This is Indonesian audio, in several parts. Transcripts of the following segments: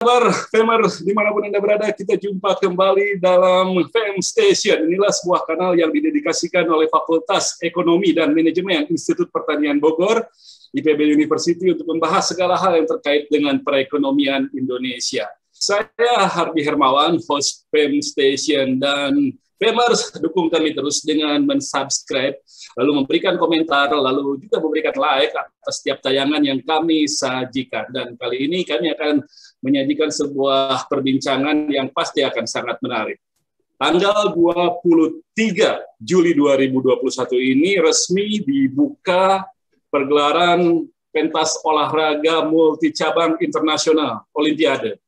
kabar, Famers? Dimanapun Anda berada, kita jumpa kembali dalam Fam Station. Inilah sebuah kanal yang didedikasikan oleh Fakultas Ekonomi dan Manajemen Institut Pertanian Bogor, IPB University, untuk membahas segala hal yang terkait dengan perekonomian Indonesia. Saya Hardy Hermawan, host Fam Station, dan Famers, dukung kami terus dengan mensubscribe, lalu memberikan komentar, lalu juga memberikan like atas setiap tayangan yang kami sajikan. Dan kali ini kami akan menyajikan sebuah perbincangan yang pasti akan sangat menarik. Tanggal 23 Juli 2021 ini resmi dibuka pergelaran pentas olahraga multicabang internasional, Olimpiade.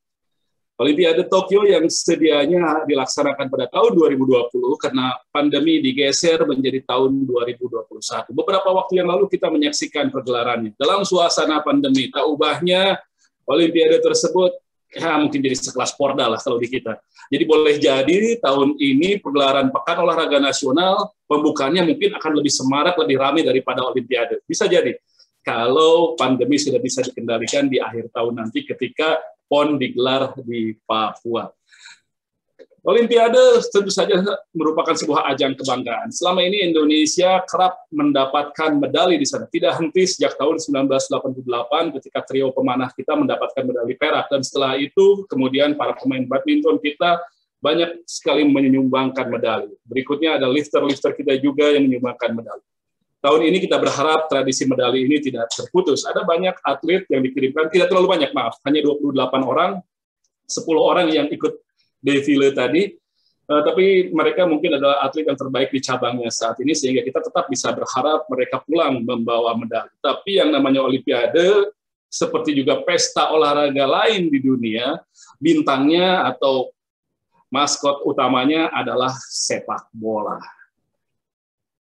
Olimpiade Tokyo yang sedianya dilaksanakan pada tahun 2020 karena pandemi digeser menjadi tahun 2021. Beberapa waktu yang lalu kita menyaksikan pergelarannya. Dalam suasana pandemi, tak ubahnya Olimpiade tersebut ya mungkin jadi sekelas Porda lah kalau di kita. Jadi boleh jadi tahun ini pergelaran Pekan Olahraga Nasional pembukaannya mungkin akan lebih semarak, lebih ramai daripada Olimpiade. Bisa jadi kalau pandemi sudah bisa dikendalikan di akhir tahun nanti ketika PON digelar di Papua. Olimpiade tentu saja merupakan sebuah ajang kebanggaan. Selama ini Indonesia kerap mendapatkan medali di sana. Tidak henti sejak tahun 1988 ketika trio pemanah kita mendapatkan medali perak. Dan setelah itu kemudian para pemain badminton kita banyak sekali menyumbangkan medali. Berikutnya ada lifter-lifter kita juga yang menyumbangkan medali. Tahun ini kita berharap tradisi medali ini tidak terputus. Ada banyak atlet yang dikirimkan, tidak terlalu banyak, maaf, hanya 28 orang, 10 orang yang ikut defile tadi, tapi mereka mungkin adalah atlet yang terbaik di cabangnya saat ini, sehingga kita tetap bisa berharap mereka pulang membawa medali. Tapi yang namanya Olimpiade, seperti juga pesta olahraga lain di dunia, bintangnya atau maskot utamanya adalah sepak bola.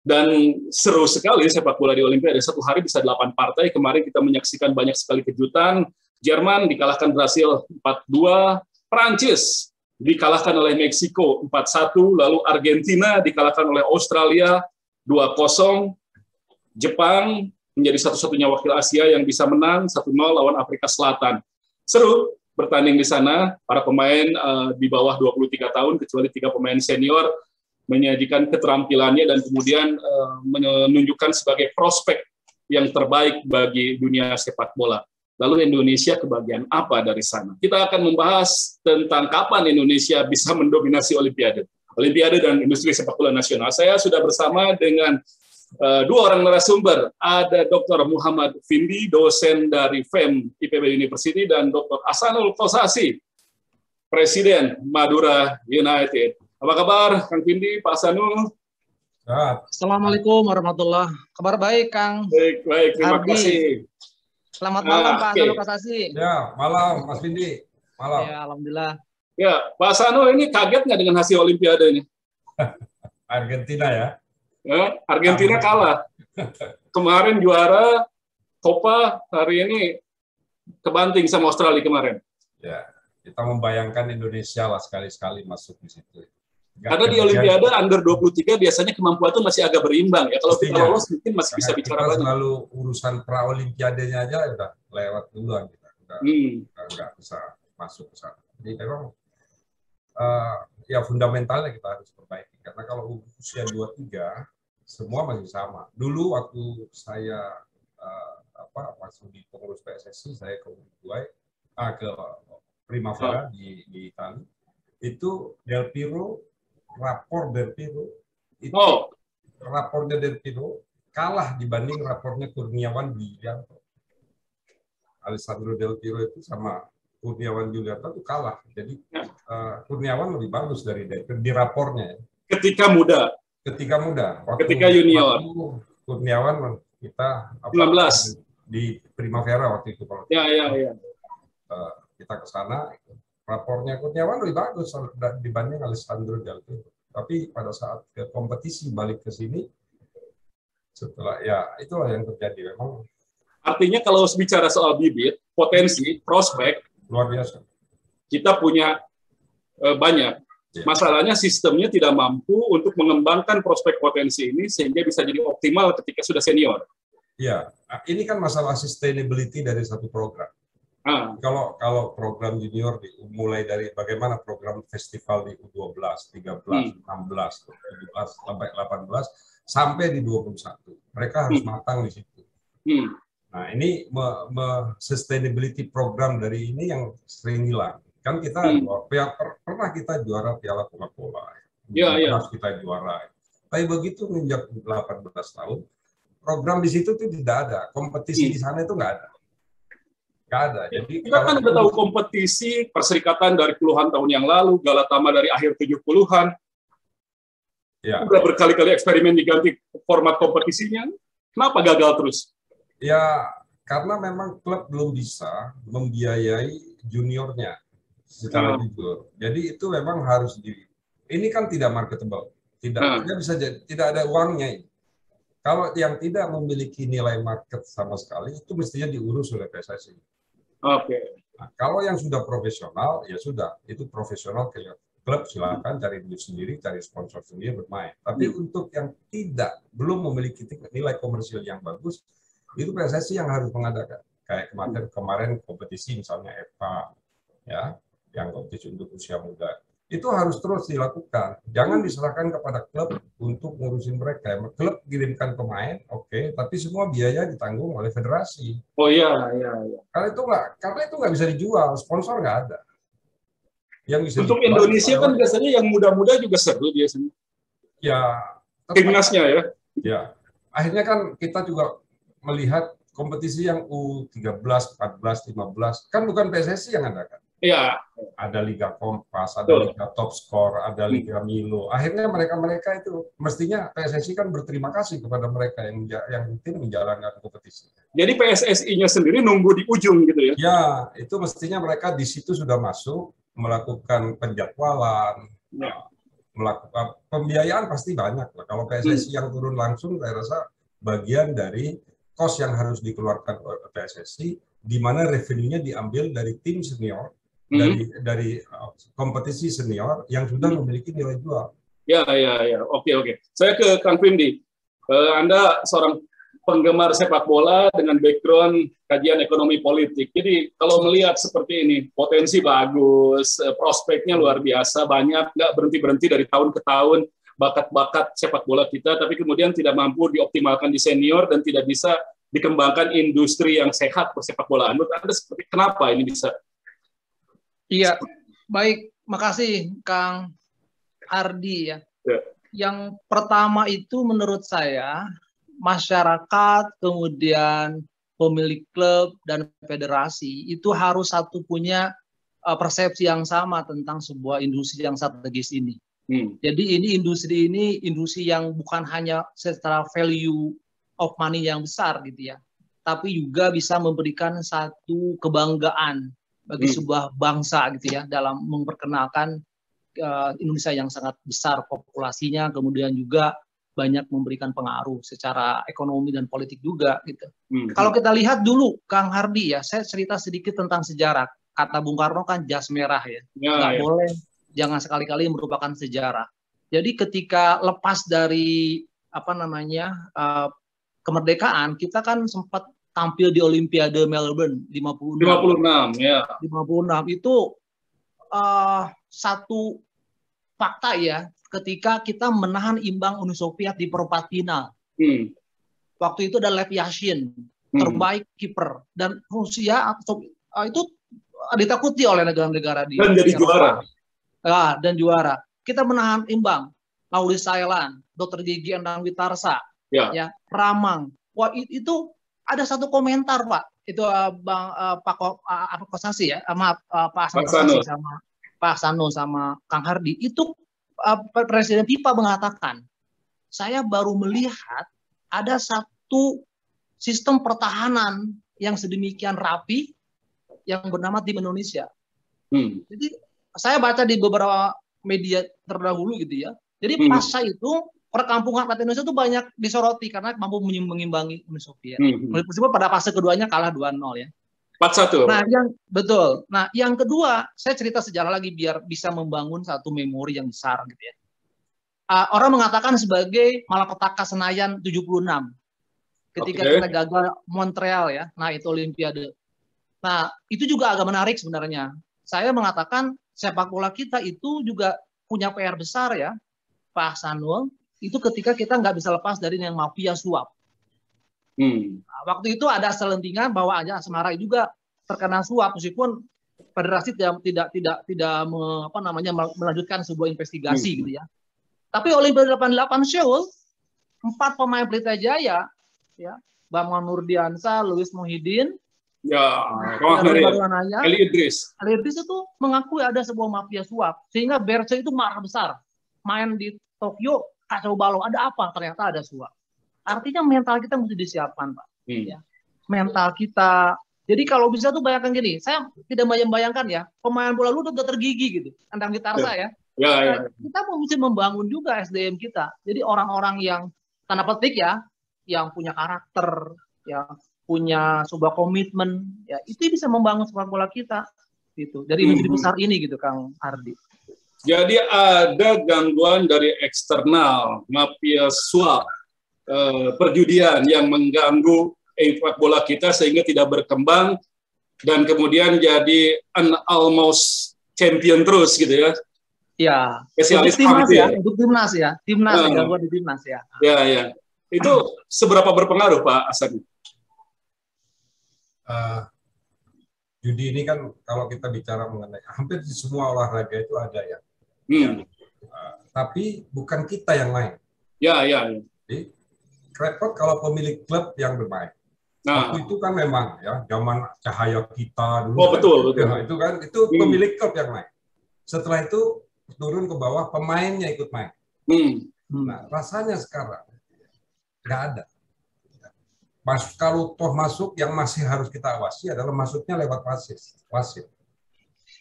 Dan seru sekali sepak bola di Olimpiade. Satu hari bisa 8 partai. Kemarin kita menyaksikan banyak sekali kejutan. Jerman dikalahkan Brasil 4-2. Prancis dikalahkan oleh Meksiko 4-1. Lalu Argentina dikalahkan oleh Australia 2-0. Jepang menjadi satu-satunya wakil Asia yang bisa menang 1-0 lawan Afrika Selatan. Seru bertanding di sana. Para pemain di bawah 23 tahun, kecuali 3 pemain senior, menyajikan keterampilannya dan kemudian menunjukkan sebagai prospek yang terbaik bagi dunia sepak bola. Lalu Indonesia kebagian apa dari sana? Kita akan membahas tentang kapan Indonesia bisa mendominasi Olimpiade dan industri sepak bola nasional. Saya sudah bersama dengan dua orang narasumber. Ada Dr. Muhammad Vindi, dosen dari FEM IPB University, dan Dr. Ahsanul Kossasi, Presiden Madura United. Apa kabar, Kang Vindi, Pak Ahsanul? Assalamualaikum warahmatullahi wabarakatuh. Kabar baik, Kang. Baik, terima kasih. Selamat malam, Pak Ahsanul Kossasi. Ya, malam, Mas Vindi. Malam. Ya, alhamdulillah. Ya, Pak Ahsanul ini kaget nggak dengan hasil Olimpiade ini? Argentina ya? Argentina kalah. Kemarin juara Copa, hari ini kebanting sama Australia kemarin. Ya, kita membayangkan Indonesia lah sekali-sekali masuk di situ. Karena di Olimpiade under 23 biasanya kemampuan itu masih agak berimbang ya. Kalau kita lolos mungkin masih bisa bicara banyak. Selalu urusan pra-olimpiadenya aja udah lewat duluan kita. Nggak bisa masuk ke sana. Jadi memang ya fundamentalnya kita harus perbaiki. Karena kalau usia 23 semua masih sama. Dulu waktu saya masuk di pengurus PSSI, saya ke Uruguay, ke Primavera di Italia. Itu rapornya Del Piero kalah dibanding rapornya Kurniawan Julianto. Alessandro Del Piero itu sama Kurniawan Julianto itu kalah. Jadi Kurniawan lebih bagus dari Del Piero di rapornya. Ketika muda. Ketika junior. Kurniawan kita 19 di Primavera waktu itu kalau kita ke sana. Rapornya Kurniawan lebih bagus dibanding Alessandro Del Piero. Tapi pada saat ke kompetisi balik ke sini, setelah itulah yang terjadi memang. Artinya kalau bicara soal bibit, potensi, prospek, luar biasa. Kita punya banyak. Masalahnya sistemnya tidak mampu untuk mengembangkan prospek potensi ini sehingga bisa jadi optimal ketika sudah senior. Ya, ini kan masalah sustainability dari satu program. Kalau program junior mulai dari bagaimana program festival di U12, 13, 16, 17 sampai 18 sampai di 21. Mereka harus matang di situ. Nah, ini sustainability program dari ini yang sering hilang. Kan kita pernah kita juara Piala Coca-Cola. Pernah kita juara. Tapi begitu menginjak 18 tahun, program di situ tuh tidak ada. Kompetisi di sana itu nggak ada. Nggak ada. Jadi kita kan udah tahu kompetisi Perserikatan dari puluhan tahun yang lalu, Galatama dari akhir 70-an. Ya. Udah berkali-kali eksperimen diganti format kompetisinya. Kenapa gagal terus? Ya, karena memang klub belum bisa membiayai juniornya secara jujur. Jadi itu memang harus ini kan tidak marketable. Tidak bisa tidak ada uangnya. Kalau yang tidak memiliki nilai market sama sekali, itu mestinya diurus oleh PSSI. Nah, kalau yang sudah profesional, ya sudah, itu profesional klub silakan cari duit sendiri, cari sponsor sendiri bermain. Tapi untuk yang belum memiliki nilai komersial yang bagus, itu PSSI yang harus mengadakan. Kayak kemarin kompetisi misalnya EVA, ya, yang kompetisi untuk usia muda. Itu harus terus dilakukan. Jangan diserahkan kepada klub untuk ngurusin mereka. Klub kirimkan pemain, oke, tapi semua biaya ditanggung oleh federasi. Oh iya. Karena itu nggak bisa dijual, sponsor nggak ada. Yang bisa untuk Indonesia kan biasanya yang muda-muda juga seru biasanya. Ya. Timnasnya ya. Ya. Akhirnya kan kita juga melihat kompetisi yang U13, 14, 15 kan bukan PSSI yang adakan. Iya. Ada Liga Kompas, ada Liga Top Score, ada Liga Milo. Akhirnya mereka itu mestinya PSSI kan berterima kasih kepada mereka yang tim menjalankan kompetisi. Jadi PSSI-nya sendiri nunggu di ujung gitu ya? Ya, itu mestinya mereka di situ sudah masuk melakukan penjadwalan, melakukan pembiayaan pasti banyak lah. Kalau PSSI yang turun langsung, saya rasa bagian dari kos yang harus dikeluarkan oleh PSSI, di mana revenue-nya diambil dari tim senior. Dari kompetisi senior yang sudah memiliki nilai jual. Ya. Oke. Saya ke Kang Fimdi. Anda seorang penggemar sepak bola dengan background kajian ekonomi politik. Jadi kalau melihat seperti ini, potensi bagus, prospeknya luar biasa, banyak, nggak berhenti-berhenti dari tahun ke tahun, bakat-bakat sepak bola kita, tapi kemudian tidak mampu dioptimalkan di senior dan tidak bisa dikembangkan industri yang sehat persepak bolaan. Menurut Anda seperti kenapa ini bisa? Iya, baik. Makasih, Kang Ardi ya. Yang pertama itu menurut saya, masyarakat, kemudian pemilik klub, dan federasi itu harus punya persepsi yang sama tentang sebuah industri yang strategis ini. Jadi industri ini industri yang bukan hanya secara value of money yang besar gitu ya, tapi juga bisa memberikan satu kebanggaan bagi sebuah bangsa gitu ya, dalam memperkenalkan Indonesia yang sangat besar populasinya, kemudian juga banyak memberikan pengaruh secara ekonomi dan politik juga gitu. Kalau kita lihat dulu Kang Hardi ya, saya cerita sedikit tentang sejarah. Kata Bung Karno kan jas merah ya, nggak boleh, jangan sekali-kali merupakan sejarah. Jadi ketika lepas dari kemerdekaan, kita kan sempat tampil di Olimpiade Melbourne 56 ya. 56 itu satu fakta ya, ketika kita menahan imbang Uni Soviet di perempat final. Waktu itu ada Lev Yashin, terbaik kiper, dan Rusia itu ditakuti oleh negara-negara di dan jadi juara. Dan juara. Kita menahan imbang. Lauri Sailan, Dr. Gigi Endang Witarsa, ya, Ramang. Wah, itu ada satu komentar Pak, itu Pak Kosasi ya, Pak Kosasi sama Pak Sano sama Kang Hardi, itu Presiden FIFA mengatakan, saya baru melihat ada satu sistem pertahanan yang sedemikian rapi yang bernama tim Indonesia. Jadi saya baca di beberapa media terdahulu gitu ya. Jadi pasca itu perkampungan rakyat Indonesia itu banyak disoroti karena mampu mengimbangi Uni Soviet. Meskipun pada fase keduanya kalah 2-0 ya. 4-1. Nah, yang kedua, saya cerita sejarah lagi biar bisa membangun satu memori yang besar gitu ya. Orang mengatakan sebagai malapetaka Senayan 76. Ketika kita gagal Montreal ya, nah itu Olimpiade. Nah, itu juga agak menarik sebenarnya. Saya mengatakan sepak bola kita itu juga punya PR besar ya, Pak Sanul. Itu ketika kita nggak bisa lepas dari yang mafia suap. Nah, waktu itu ada selentingan bahwa Aja Asmara juga terkena suap, meskipun federasi tidak melanjutkan sebuah investigasi gitu ya. Tapi Olimpiade 88 Seoul, 4 pemain Pelita Jaya, ya, Bambang Nurdiansa, Louis Muhyiddin, Ali Idris. Ali Idris itu mengakui ada sebuah mafia suap, sehingga Berce itu marah besar. Main di Tokyo, kacau balau, ada apa? Ternyata ada suap. Artinya mental kita mesti disiapkan, Pak. Ya. Mental kita. Jadi kalau bisa tuh bayangkan gini, saya tidak membayangkan ya, pemain bola lu udah tergigi gitu, kandang gitar saya. Ya. Kita mesti membangun juga SDM kita. Jadi orang-orang yang tanda petik ya, yang punya karakter, yang punya sebuah komitmen, ya itu bisa membangun sepak bola kita, gitu. Dari negeri besar ini, gitu, Kang Ardi. Jadi ada gangguan dari eksternal, mafia suap, perjudian yang mengganggu sepak bola kita sehingga tidak berkembang dan kemudian jadi an almost champion terus gitu ya. Ya, spesialis timnas ya, untuk timnas ya, gangguan di timnas ya. Ya. Itu seberapa berpengaruh Pak Hasan? Judi ini kan kalau kita bicara mengenai hampir di semua olahraga itu ada ya. Tapi bukan kita yang main. Ya. Jadi repot kalau pemilik klub yang bermain. Waktu itu kan memang ya zaman Cahaya Kita dulu. Oh betul. Itu pemilik klub yang main. Setelah itu turun ke bawah, pemainnya ikut main. Nah, rasanya sekarang nggak ada. Kalau toh masuk, yang masih harus kita awasi adalah masuknya lewat wasit.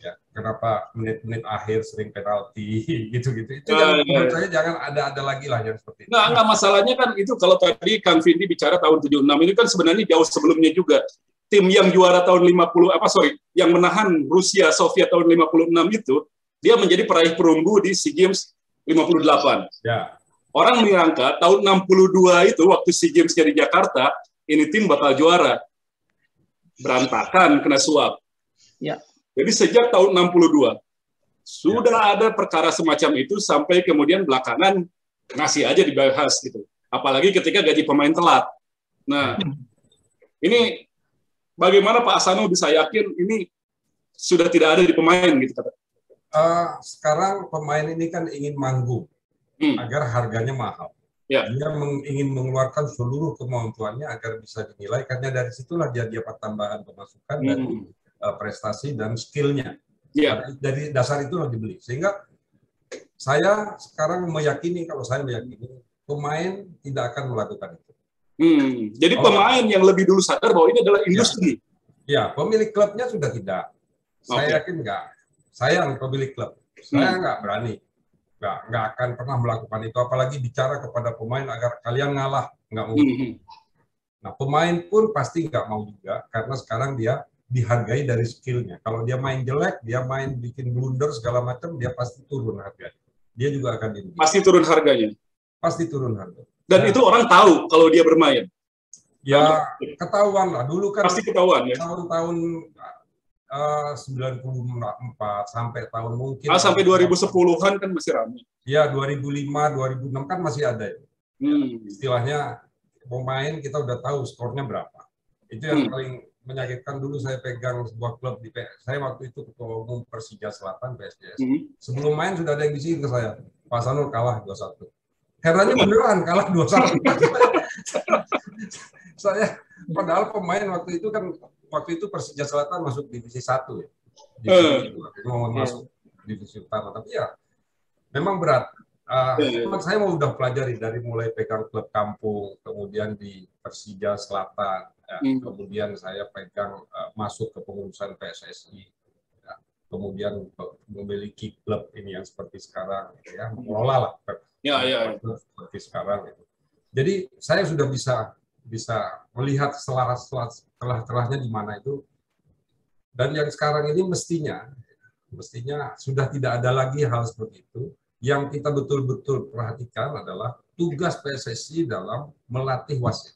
Ya, kenapa menit-menit akhir sering penalti gitu-gitu. Itu menurut saya jangan ada lagi lah yang seperti itu. Nggak masalahnya kan itu kalau tadi Kang Vindi bicara tahun 76 itu kan sebenarnya jauh sebelumnya juga. Tim yang juara tahun yang menahan Rusia Soviet tahun 56 itu dia menjadi peraih perunggu di SEA Games 58. Ya. Orang menyangka tahun 62 itu waktu SEA Games-nya di Jakarta, ini tim bakal juara. Berantakan, kena suap. Ya. Jadi sejak tahun 62, sudah ada perkara semacam itu sampai kemudian belakangan ngasih aja dibahas gitu. Apalagi ketika gaji pemain telat. Nah, ini bagaimana Pak Asano bisa yakin ini sudah tidak ada di pemain gitu kata? Sekarang pemain ini kan ingin manggung agar harganya mahal. Ya. Dia ingin mengeluarkan seluruh kemampuannya agar bisa dinilai, karena dari situlah dia dapat tambahan pemasukan dari prestasi dan skillnya. Ya. Dari dasar itulah dibeli. Sehingga saya sekarang meyakini pemain tidak akan melakukan itu. Jadi pemain yang lebih dulu sadar bahwa ini adalah industri. Ya, pemilik klubnya sudah tidak. Saya yakin enggak. Saya pemilik klub, saya nggak berani, nggak akan pernah melakukan itu, apalagi bicara kepada pemain agar kalian ngalah, nggak mungkin. Nah, pemain pun pasti nggak mau juga, karena sekarang dia dihargai dari skillnya. Kalau dia main jelek, dia main bikin blunder segala macam, dia pasti turun harganya. Dia juga akan dirugikan. Pasti turun harganya. Pasti turun harga. Dan itu orang tahu kalau dia bermain. Ya, ketahuan lah. Dulu kan pasti ketahuan ya. Tahun-tahun 94 sampai tahun mungkin sampai 2010-an kan masih ramai. Ya, 2005, 2006 kan masih ada ya. Istilahnya pemain kita udah tahu skornya berapa. Itu yang paling menyakitkan. Dulu saya pegang sebuah klub di saya waktu itu ketua umum Persija Selatan PSJS. Sebelum main sudah ada yang bising ke saya, Pak Sanul kalah 2-1. Herannya beneran kalah 2-1. Saya padahal pemain waktu itu Persija Selatan masuk divisi 1 ya. Mau masuk divisi utama, tapi ya memang berat. Saya mau udah pelajari dari mulai pegang klub kampung, kemudian di Persija Selatan, kemudian saya pegang masuk ke pengurusan PSSI, kemudian memiliki klub ini yang seperti sekarang, ya, mengelola lah seperti sekarang. Jadi saya sudah bisa melihat celah-celahnya di mana itu, dan yang sekarang ini mestinya sudah tidak ada lagi hal seperti itu. Yang kita betul-betul perhatikan adalah tugas PSSI dalam melatih wasit,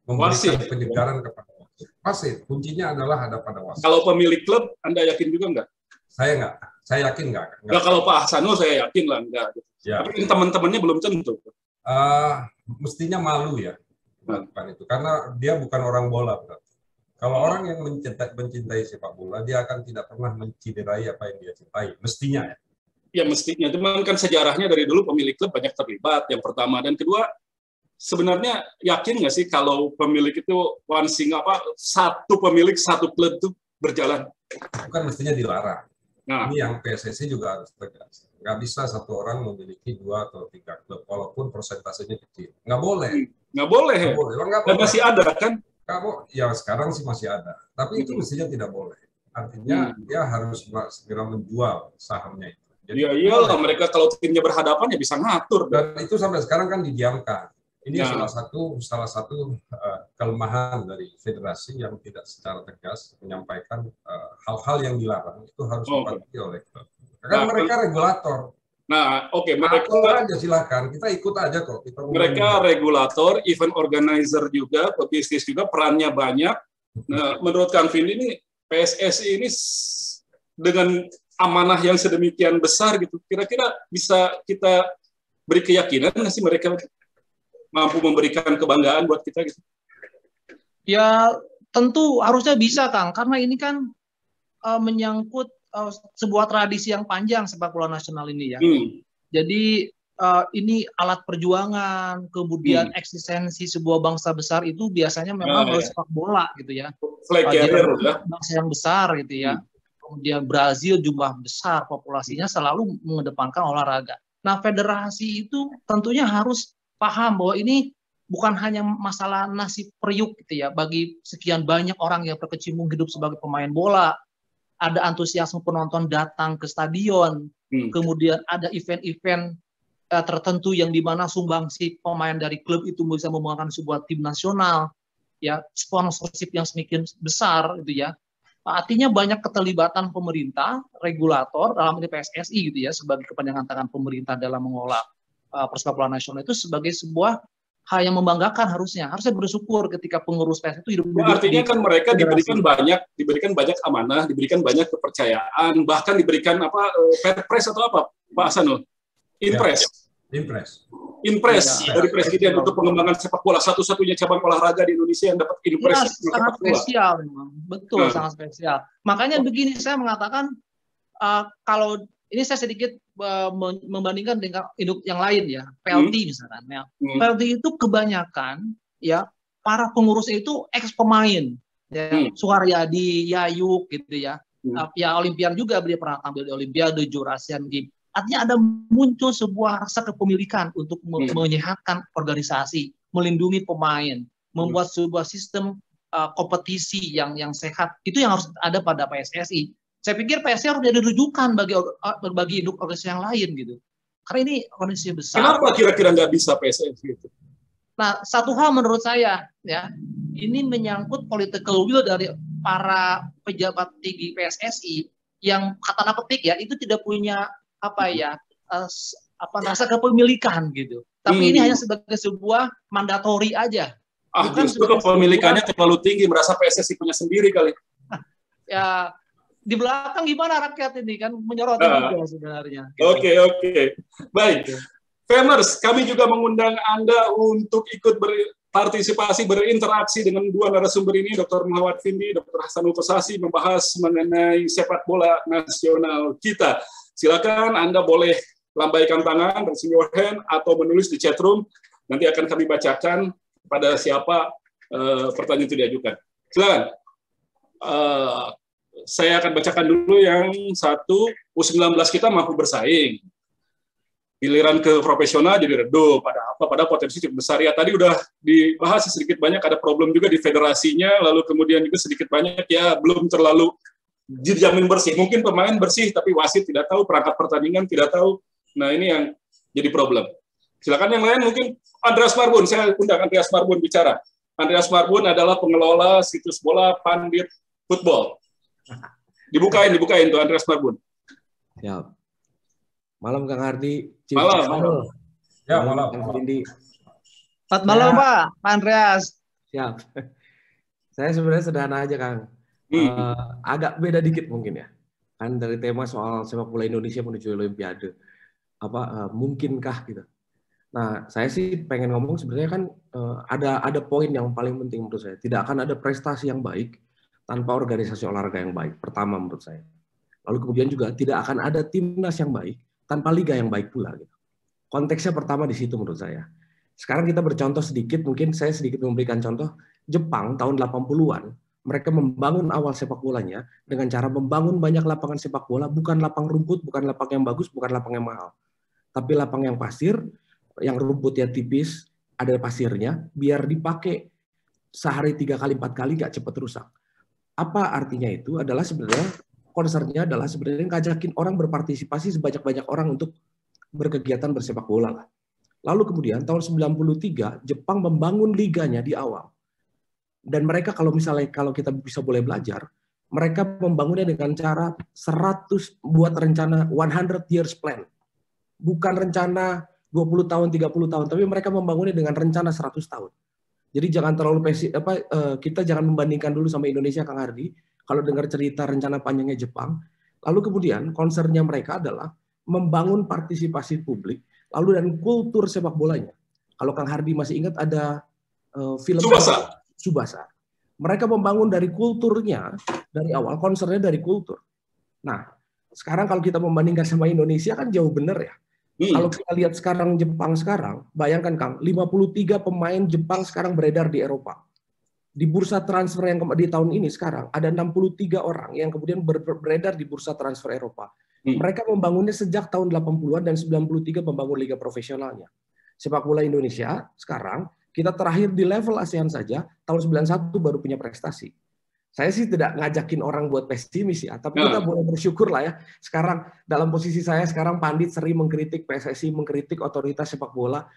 memberikan penyegaran kepada wasit. wasit. Kuncinya adalah ada pada wasit. Kalau pemilik klub, Anda yakin juga nggak? Saya nggak. Saya yakin nggak. Nah, kalau Pak Hasanul saya yakin lah nggak. Ya. Tapi teman-temannya belum tentu. Mestinya malu ya melakukan itu, karena dia bukan orang bola. Kalau orang yang mencintai sepak bola, dia akan tidak pernah menciderai apa yang dia cintai. Mestinya ya. Ya mestinya, cuman kan sejarahnya dari dulu pemilik klub banyak terlibat, yang pertama. Dan kedua, sebenarnya yakin nggak sih kalau pemilik itu satu pemilik satu klub itu berjalan? Bukan mestinya dilarang. Nah. Ini yang PSSI juga harus tegas. Nggak bisa satu orang memiliki 2 atau 3 klub, walaupun persentasenya kecil. Nggak boleh. Nggak boleh. Nggak boleh. Nggak Dan boleh. masih ada kan? Ya sekarang sih masih ada. Tapi itu mestinya tidak boleh. Artinya dia harus segera menjual sahamnya itu. Ya iyalah, mereka kalau timnya berhadapan ya bisa ngatur. Dan itu sampai sekarang kan didiamkan. Ini salah satu kelemahan dari federasi yang tidak secara tegas menyampaikan hal-hal yang dilarang itu harus dipatuhi oleh klub. Karena mereka regulator. Nah, mereka aja silakan, kita ikut aja kok. Mereka regulator, event organizer juga, pebisnis juga, perannya banyak. Nah, menurut Kang Vindi ini PSSI ini dengan amanah yang sedemikian besar gitu, kira-kira bisa kita beri keyakinan nggak sih mereka mampu memberikan kebanggaan buat kita gitu? Ya tentu harusnya bisa, Kang, karena ini kan menyangkut sebuah tradisi yang panjang sepak bola nasional ini ya. Jadi ini alat perjuangan, kemudian eksistensi sebuah bangsa besar itu biasanya memang harus sepak bola gitu ya. Bangsa yang besar gitu ya. Kemudian Brazil jumlah besar populasinya selalu mengedepankan olahraga. Nah, federasi itu tentunya harus paham bahwa ini bukan hanya masalah nasib periuk gitu ya bagi sekian banyak orang yang berkecimpung hidup sebagai pemain bola. Ada antusiasme penonton datang ke stadion, kemudian ada event-event tertentu yang dimana sumbangsi pemain dari klub itu bisa membangun sebuah tim nasional, ya sponsorship yang semakin besar gitu ya. Artinya banyak keterlibatan pemerintah, regulator dalam ini PSSI gitu ya sebagai kepanjangan tangan pemerintah dalam mengelola persepak bola nasional itu sebagai sebuah hal yang membanggakan harusnya bersyukur ketika pengurus PSSI itu hidup. Artinya kan mereka diberikan banyak amanah, diberikan banyak kepercayaan, bahkan diberikan perpres atau apa Pak Hasanul? Impres dari Presiden untuk pengembangan sepak bola, satu-satunya cabang olahraga di Indonesia yang dapat impres. Sangat spesial memang, betul sangat spesial. Makanya begini saya mengatakan kalau ini saya sedikit membandingkan dengan induk yang lain ya, PLT misalkan. Ya. PLT itu kebanyakan ya para pengurus itu ex pemain, ya, Suharyadi, Yayuk gitu ya. Ya Olimpian juga dia pernah tampil di Olimpiade, juara Asian Games. Artinya ada muncul sebuah rasa kepemilikan untuk menyehatkan organisasi, melindungi pemain, membuat sebuah sistem kompetisi yang sehat. Itu yang harus ada pada PSSI. Saya pikir PSSI harus jadi rujukan bagi induk organisasi yang lain gitu. Karena ini organisasi besar. Kenapa kira-kira nggak bisa PSSI gitu? Nah, satu hal menurut saya ya, ini menyangkut political will dari para pejabat tinggi PSSI yang kata petik ya itu tidak punya rasa kepemilikan gitu. Tapi ini hanya sebagai sebuah mandatori aja. Justru kepemilikannya terlalu tinggi, merasa PSSI punya sendiri kali. Ya, di belakang gimana rakyat ini kan menyoroti juga sebenarnya. Oke. Baik. Famers, kami juga mengundang Anda untuk ikut berpartisipasi, berinteraksi dengan dua narasumber ini, Dr. Muhammad Vindi, Dr. Hasanul Kossasi, membahas mengenai sepak bola nasional kita. Silakan Anda boleh lambaikan tangan, raise your hand, atau menulis di chat room. Nanti akan kami bacakan pada siapa pertanyaan itu diajukan. Silakan. Saya akan bacakan dulu yang satu, U19 kita mampu bersaing. Giliran ke profesional jadi redup, pada potensi cukup besar. Ya tadi udah dibahas sedikit banyak, ada problem juga di federasinya, lalu kemudian juga sedikit banyak ya belum terlalu dijamin bersih. Mungkin pemain bersih, tapi wasit tidak tahu, perangkat pertandingan tidak tahu. Nah ini yang jadi problem. Silakan yang lain, mungkin Andreas Marbun, saya undang Andreas Marbun bicara. Andreas Marbun adalah pengelola situs bola Pandit Football. Dibukain tuh Andreas Marbun. Siap. Malam Kang Hardi. Malam. Ya, malam. Kang Vindi. Selamat malam Pak Andreas. Siap. Saya sebenarnya sederhana aja, Kang. Agak beda dikit mungkin ya. Kan dari tema soal sepak bola Indonesia menuju Olimpiade. Mungkinkah gitu. Nah, saya sih pengen ngomong sebenarnya kan ada poin yang paling penting menurut saya. Tidak akan ada prestasi yang baik tanpa organisasi olahraga yang baik. Pertama menurut saya. Lalu kemudian juga tidak akan ada timnas yang baik tanpa liga yang baik pula. Gitu. Konteksnya pertama di situ menurut saya. Sekarang kita bercontoh sedikit, mungkin saya sedikit memberikan contoh. Jepang tahun 80-an, mereka membangun awal sepak bolanya dengan cara membangun banyak lapangan sepak bola, bukan lapang rumput, bukan lapang yang bagus, bukan lapang yang mahal. Tapi lapang yang pasir, yang rumputnya tipis, ada pasirnya, biar dipakai sehari 3 kali 4 kali nggak cepat rusak. Apa artinya itu? Adalah sebenarnya concern-nya adalah sebenarnya ngajakin orang berpartisipasi sebanyak-banyak orang untuk berkegiatan bersepak bola lah. Lalu kemudian tahun 93 Jepang membangun liganya di awal. Dan mereka kalau kita bisa boleh belajar, mereka membangunnya dengan cara 100 buat rencana 100 years plan. Bukan rencana 20 tahun, 30 tahun, tapi mereka membangunnya dengan rencana 100 tahun. Jadi jangan terlalu kita jangan membandingkan dulu sama Indonesia, Kang Hardi. Kalau dengar cerita rencana panjangnya Jepang, lalu kemudian concern-nya mereka adalah membangun partisipasi publik, lalu dan kultur sepak bolanya. Kalau Kang Hardi masih ingat ada film Tsubasa. Mereka membangun dari kulturnya dari awal, concern-nya dari kultur. Nah, sekarang kalau kita membandingkan sama Indonesia kan jauh bener ya. Kalau kita lihat sekarang Jepang sekarang, bayangkan Kang, 53 pemain Jepang sekarang beredar di Eropa. Di bursa transfer yang di tahun ini sekarang ada 63 orang yang kemudian beredar di bursa transfer Eropa. Mereka membangunnya sejak tahun 80-an dan 93 membangun liga profesionalnya. Sepak bola Indonesia sekarang kita terakhir di level ASEAN saja tahun 91 baru punya prestasi. Saya sih tidak ngajakin orang buat pesimis ya, tapi kita boleh bersyukur lah ya. Sekarang dalam posisi saya sekarang Pandit sering mengkritik PSSI, mengkritik otoritas sepak bola.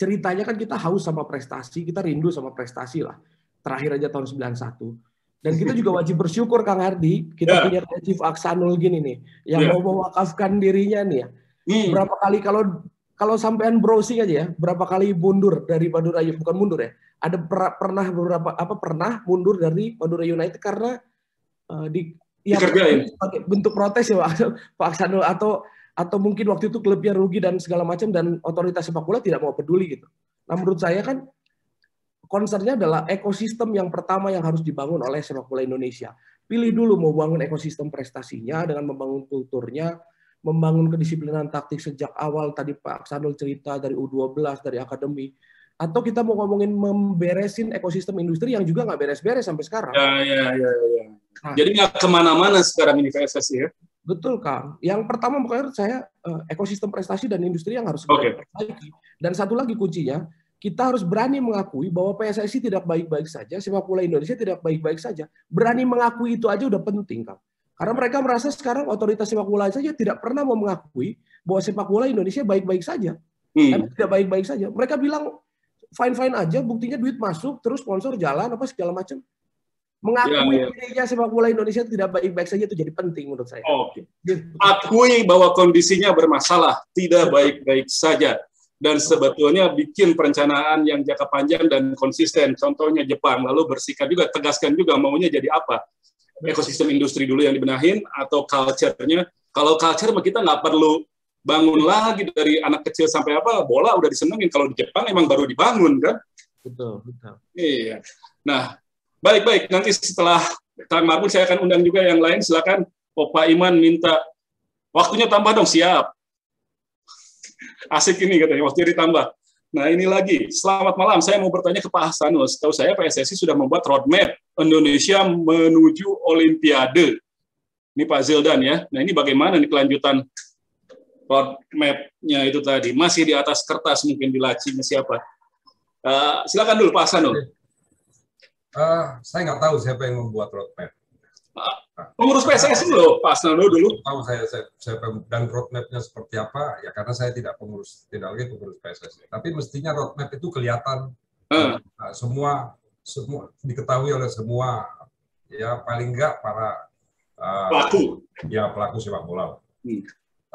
Ceritanya kan kita haus sama prestasi, kita rindu sama prestasi lah. Terakhir aja tahun 91. Dan kita juga wajib bersyukur Kang Hardi, kita punya Chief Aksanul gini nih, yang mau mewakafkan dirinya nih ya. Berapa kali kalau sampean browsing aja ya, berapa kali mundur dari Madura, bukan mundur ya. Ada pernah mundur dari Madura United karena dikerjain sebagai bentuk protes ya Pak Aksanul, atau mungkin waktu itu klubnya rugi dan segala macam dan otoritas sepak bola tidak mau peduli gitu. Nah menurut saya kan concern-nya adalah ekosistem yang pertama yang harus dibangun oleh sepak bola Indonesia. Pilih dulu mau bangun ekosistem prestasinya dengan membangun kulturnya, membangun kedisiplinan taktik sejak awal, tadi Pak Aksanul cerita dari U12, dari akademi, atau kita mau ngomongin memberesin ekosistem industri yang juga nggak beres-beres sampai sekarang. Ya. Nah, jadi nggak kemana-mana sekarang ini PSSI ya? Betul, Kang. Yang pertama menurut saya ekosistem prestasi dan industri yang harus diperbaiki. Dan satu lagi kuncinya, kita harus berani mengakui bahwa PSSI tidak baik-baik saja, sepak bola Indonesia tidak baik-baik saja. Berani mengakui itu aja udah penting, Kang. Karena mereka merasa sekarang otoritas sepak bola saja tidak pernah mau mengakui bahwa sepak bola Indonesia baik-baik saja. Tapi tidak baik-baik saja. Mereka bilang fine-fine aja, buktinya duit masuk, terus sponsor jalan, apa segala macam. Mengakui dirinya sepak bola Indonesia tidak baik-baik saja itu jadi penting menurut saya. Oke. Akui bahwa kondisinya bermasalah, tidak baik-baik saja. Dan sebetulnya bikin perencanaan yang jangka panjang dan konsisten. Contohnya Jepang, lalu bersikap juga, tegaskan juga maunya jadi apa. Ekosistem industri dulu yang dibenahin, atau culture-nya. Kalau culture kita nggak perlu bangun lagi dari anak kecil sampai apa, bola udah disenengin. Kalau di Jepang emang baru dibangun kan? Betul. Iya. Nah, baik. Nanti setelah Kang Marbun saya akan undang juga yang lain. Silakan. Pak Iman minta waktunya tambah dong, siap. Asik ini katanya, waktunya ditambah. Nah ini lagi, selamat malam. Saya mau bertanya ke Pak Hasanul. Setahu saya PSSI sudah membuat roadmap Indonesia menuju Olimpiade. Ini Pak Zildan ya. Nah ini bagaimana nih kelanjutan roadmap-nya itu tadi? Masih di atas kertas mungkin di lacinya siapa? Silakan dulu Pak Hasanul. Saya nggak tahu siapa yang membuat roadmap. Pengurus PSSI loh, Pak Hasanul dulu. Tahu saya dan roadmap-nya seperti apa? Ya karena saya tidak lagi pengurus PSSI. Tapi mestinya roadmap itu kelihatan semua diketahui oleh semua, ya paling nggak para pelaku sepak bola.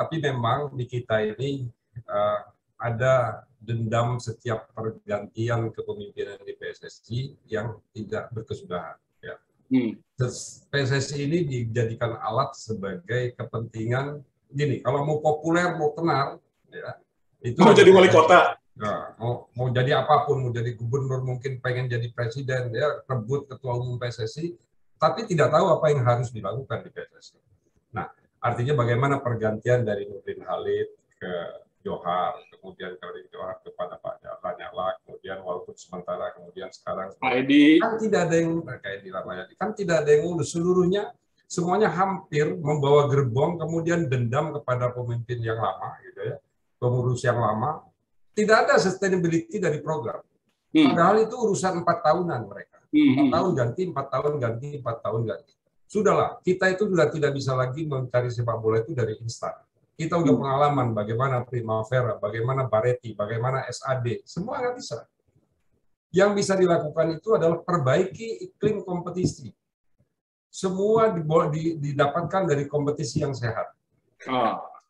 Tapi memang di kita ini ada dendam setiap pergantian kepemimpinan di PSSI yang tidak berkesudahan. Ya. PSSI ini dijadikan alat sebagai kepentingan gini, kalau mau populer, mau tenar, ya, itu mau jadi wali kota. Nah, mau jadi apapun, mau jadi gubernur, mungkin pengen jadi presiden, ya rebut ketua umum PSSI, tapi tidak tahu apa yang harus dilakukan di PSSI. Nah, artinya bagaimana pergantian dari Nurdin Halid ke Johar, kemudian dari Johar kepada Pak Lanyala, kemudian walaupun sementara, kemudian sekarang kan tidak ada yang terkait di Ramayadi, kan tidak ada yang urus, semuanya hampir membawa gerbong, kemudian dendam kepada pemimpin yang lama, gitu ya, pengurus yang lama. Tidak ada sustainability dari program. Padahal itu urusan 4 tahunan mereka. 4 tahun ganti, 4 tahun ganti, 4 tahun ganti. Sudahlah, kita itu sudah tidak bisa lagi mencari sepak bola itu dari instan. Kita udah pengalaman bagaimana Primavera, bagaimana Baretti, bagaimana SAD, semua nggak bisa. Yang bisa dilakukan itu adalah perbaiki iklim kompetisi. Semua didapatkan dari kompetisi yang sehat.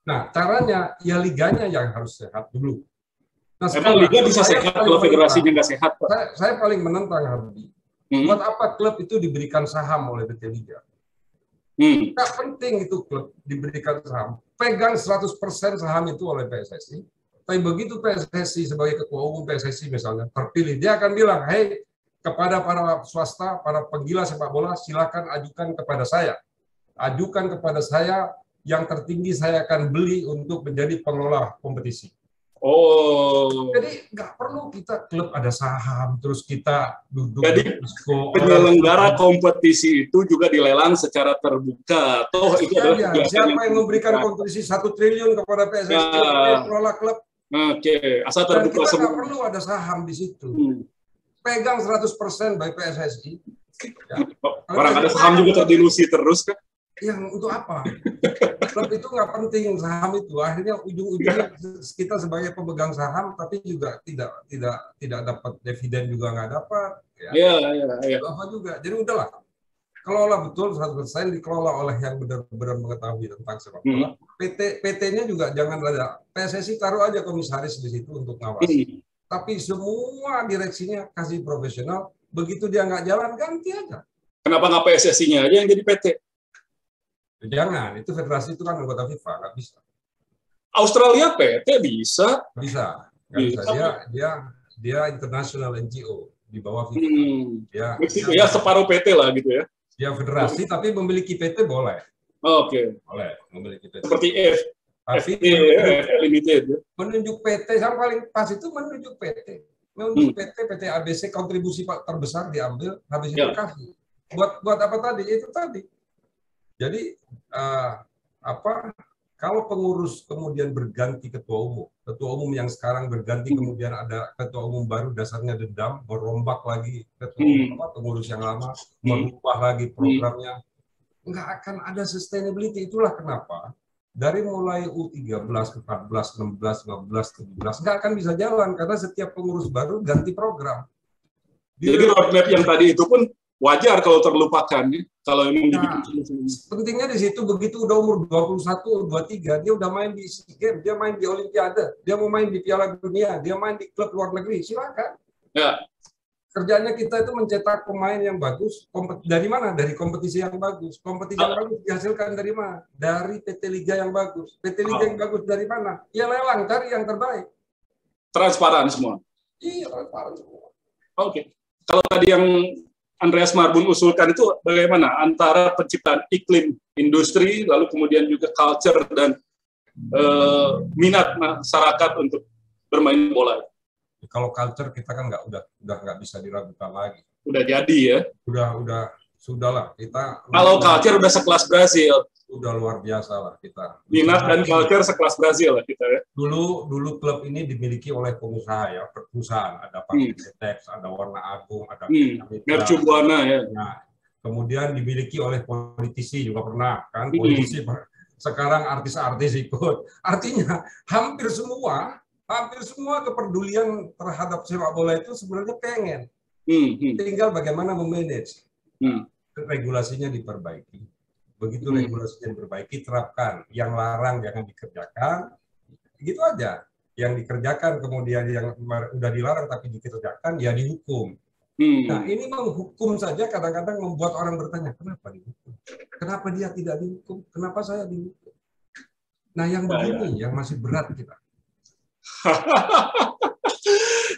Nah, caranya ya liganya yang harus sehat dulu. Nah, emang liga bisa sehat kalau federasinya nggak sehat, Pak? Saya paling menentang, Hardi. Buat apa klub itu diberikan saham oleh PT Liga? Nggak penting itu klub diberikan saham. Pegang 100% saham itu oleh PSSI. Tapi begitu PSSI sebagai ketua umum PSSI misalnya terpilih, dia akan bilang, hey, kepada para swasta, para penggila sepak bola, silakan ajukan kepada saya. Ajukan kepada saya, yang tertinggi saya akan beli untuk menjadi pengelola kompetisi. Jadi nggak perlu kita klub ada saham, terus kita duduk. Jadi penyelenggara kompetisi itu juga dilelang secara terbuka. Toh itu adalah siapa yang memberikan kompetisi 1 triliun kepada PSSI pengelola klub? Oke, asal terbuka semua. Kita nggak perlu ada saham di situ. Pegang 100% by PSSI. Ya. Orang ada saham juga terdilusi terus kan? Yang untuk apa? Klub itu nggak penting saham itu. Akhirnya ujung-ujungnya kita sebagai pemegang saham, tapi juga tidak dapat dividen juga nggak dapat. Iya. Apa juga. Jadi udahlah. Kelola betul 100% dikelola oleh yang benar-benar mengetahui tentang sepak bola. PT-nya juga jangan ada. PSSI taruh aja komisaris di situ untuk ngawasi. Tapi semua direksinya kasih profesional. Begitu dia nggak jalan, ganti aja. Kenapa nggak PSSI-nya aja yang jadi PT? Jangan, itu federasi itu kan anggota FIFA, nggak bisa. Australia PT bisa. Bisa. Dia international NGO di bawah FIFA. Ya separuh PT lah gitu ya. Dia federasi tapi memiliki PT boleh. Oke. Boleh memiliki PT. Seperti Limited. Menunjuk PT yang paling pas itu menunjuk PT. Menunjuk PT ABC kontribusi terbesar diambil habis itu kasih. Buat apa tadi? Itu tadi. Jadi kalau pengurus kemudian berganti ketua umum yang sekarang berganti kemudian ada ketua umum baru dasarnya dendam, merombak lagi ketua umum pengurus yang lama, merubah lagi programnya, nggak akan ada sustainability. Itulah kenapa dari mulai U13, 14, 16, 15, 17 nggak akan bisa jalan karena setiap pengurus baru ganti program. Jadi roadmap yang tadi itu pun wajar kalau terlupakan, kalau pentingnya di situ begitu udah umur 21, 23, dia udah main di SEA Games, dia main di Olimpiade, dia mau main di Piala Dunia, dia main di klub luar negeri, silakan. Ya. Kerjanya kita itu mencetak pemain yang bagus, dari mana? Dari kompetisi yang bagus. Kompetisi yang bagus dihasilkan dari mana? Dari PT Liga yang bagus. PT Liga yang bagus dari mana? Ya lelang, cari yang terbaik. Transparan semua. Iya, transparan semua. Oke. Kalau tadi yang Andreas Marbun usulkan itu bagaimana antara penciptaan iklim industri, lalu kemudian juga culture dan minat masyarakat untuk bermain bola. Kalau culture kita kan udah nggak bisa diragukan lagi. Udah jadi ya. Sudahlah kita. Kalau culture udah sekelas Brazil. Udah luar biasa lah kita. Minat dan culture sekelas Brazil lah kita ya. Dulu klub ini dimiliki oleh pengusaha ya, perusahaan. Ada Pak Tex, ada Warna Agung, ada Mercu Buana ya. Nah, kemudian dimiliki oleh politisi juga pernah kan, politisi sekarang artis-artis ikut. Artinya hampir semua kepedulian terhadap sepak bola itu sebenarnya pengen. Tinggal bagaimana memanage. Regulasinya diperbaiki. Begitu regulasinya diperbaiki, terapkan. Yang larang jangan dikerjakan. Gitu aja. yang dikerjakan kemudian yang udah dilarang tapi dikerjakan, ya dihukum. Nah, ini menghukum saja kadang-kadang membuat orang bertanya, kenapa dihukum? Kenapa dia tidak dihukum? Kenapa saya dihukum? Nah, yang begini yang masih berat kita.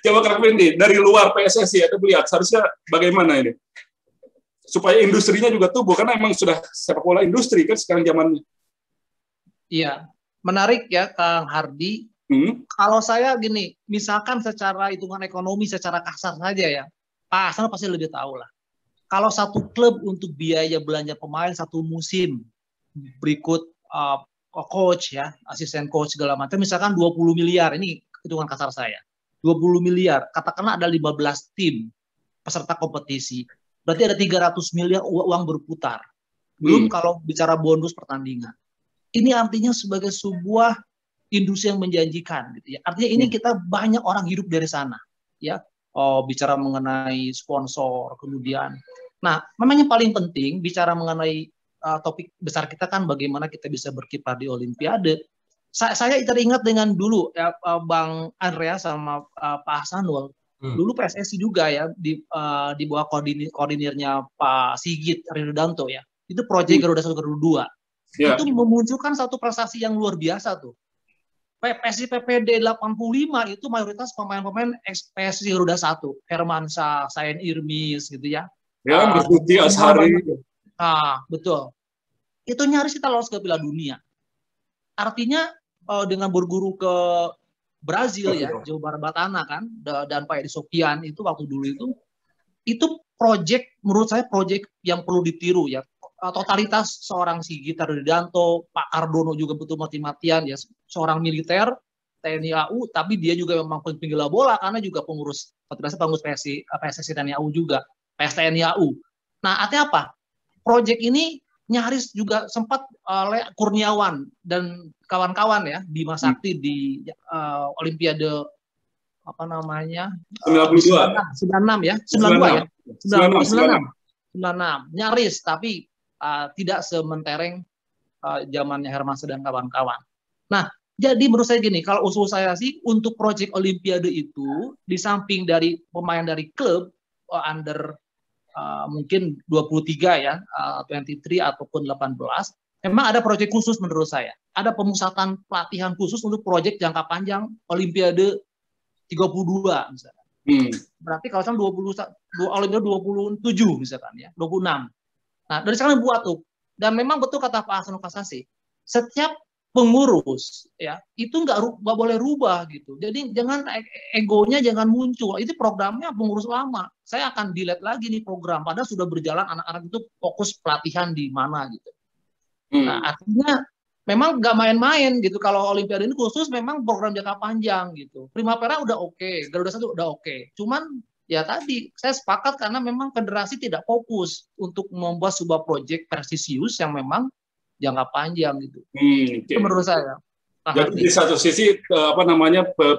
Coba Kak Fendi, dari luar PSSI atau melihat seharusnya bagaimana ini? Supaya industrinya juga tumbuh, karena emang sudah sepak bola industri kan sekarang zamannya. Iya, menarik ya Kang Hardy. Kalau saya gini, misalkan secara hitungan ekonomi secara kasar saja ya, Pak Hasan pasti lebih tahu lah. Kalau satu klub untuk biaya belanja pemain satu musim, berikut coach ya, asisten coach segala macam, misalkan 20 miliar, ini hitungan kasar saya. 20 miliar, katakanlah ada 15 tim peserta kompetisi. Berarti ada 300 miliar uang berputar. Belum kalau bicara bonus pertandingan. Ini artinya sebagai sebuah industri yang menjanjikan gitu ya. Artinya ini kita banyak orang hidup dari sana ya. Bicara mengenai sponsor, kemudian. Nah, memang yang paling penting bicara mengenai topik besar kita kan bagaimana kita bisa berkiprah di Olimpiade. Saya teringat dengan dulu ya Bang Andreas sama Pak Hasanul. Dulu PSSI juga ya di bawah koordinirnya Pak Sigit Ridwanto ya. Itu proyek Garuda 1 Garuda 2. Itu memunculkan satu prestasi yang luar biasa tuh. PSSI PPD 85 itu mayoritas pemain-pemain PSSI Garuda 1, Hermansyah, Sain Irmis gitu ya. Ya, Berkuti Ashari. Betul. Itu nyaris kita lolos ke Piala Dunia. Artinya dengan berguru ke Brazil ya, Jawa Barat Batana kan, dan Pak Edi Sofian itu waktu dulu itu proyek, menurut saya proyek yang perlu ditiru ya. Totalitas seorang Sigit Ridwanto, Pak Cardono juga betul mati-matian ya, seorang militer TNI AU, tapi dia juga memang penggila bola karena juga pengurus PSSI TNI AU juga, PSTNI AU. Nah, artinya apa? Proyek ini nyaris juga sempat oleh Kurniawan dan kawan-kawan ya Bima Sakti di Olimpiade apa namanya 92 ya 92 ya 96 nyaris tapi tidak sementereng zamannya Hermansyah dan kawan-kawan. Nah, jadi menurut saya gini, kalau usul saya sih untuk proyek Olimpiade itu di samping dari pemain dari klub under mungkin 23 ya, 23 ataupun 18, memang ada proyek khusus menurut saya. Ada pemusatan pelatihan khusus untuk proyek jangka panjang Olimpiade 32 misalnya. Berarti kalau misalnya Olimpiade 27 misalkan ya, 26. Nah, dari sekarang buat tuh. Dan memang betul kata Pak Hasanul Kasasi, setiap pengurus ya itu nggak boleh rubah gitu. Jadi jangan egonya jangan muncul. Itu programnya pengurus lama. Saya akan delete lagi nih program. Padahal sudah berjalan, anak-anak itu fokus pelatihan di mana gitu. Nah, artinya memang nggak main-main gitu. Kalau Olimpiade ini khusus memang program jangka panjang gitu. Primavera udah oke, Garuda 1 udah oke. Cuman ya tadi saya sepakat karena memang federasi tidak fokus untuk membuat sebuah proyek presisius yang memang jangka panjang gitu. Itu menurut saya. Jadi di satu sisi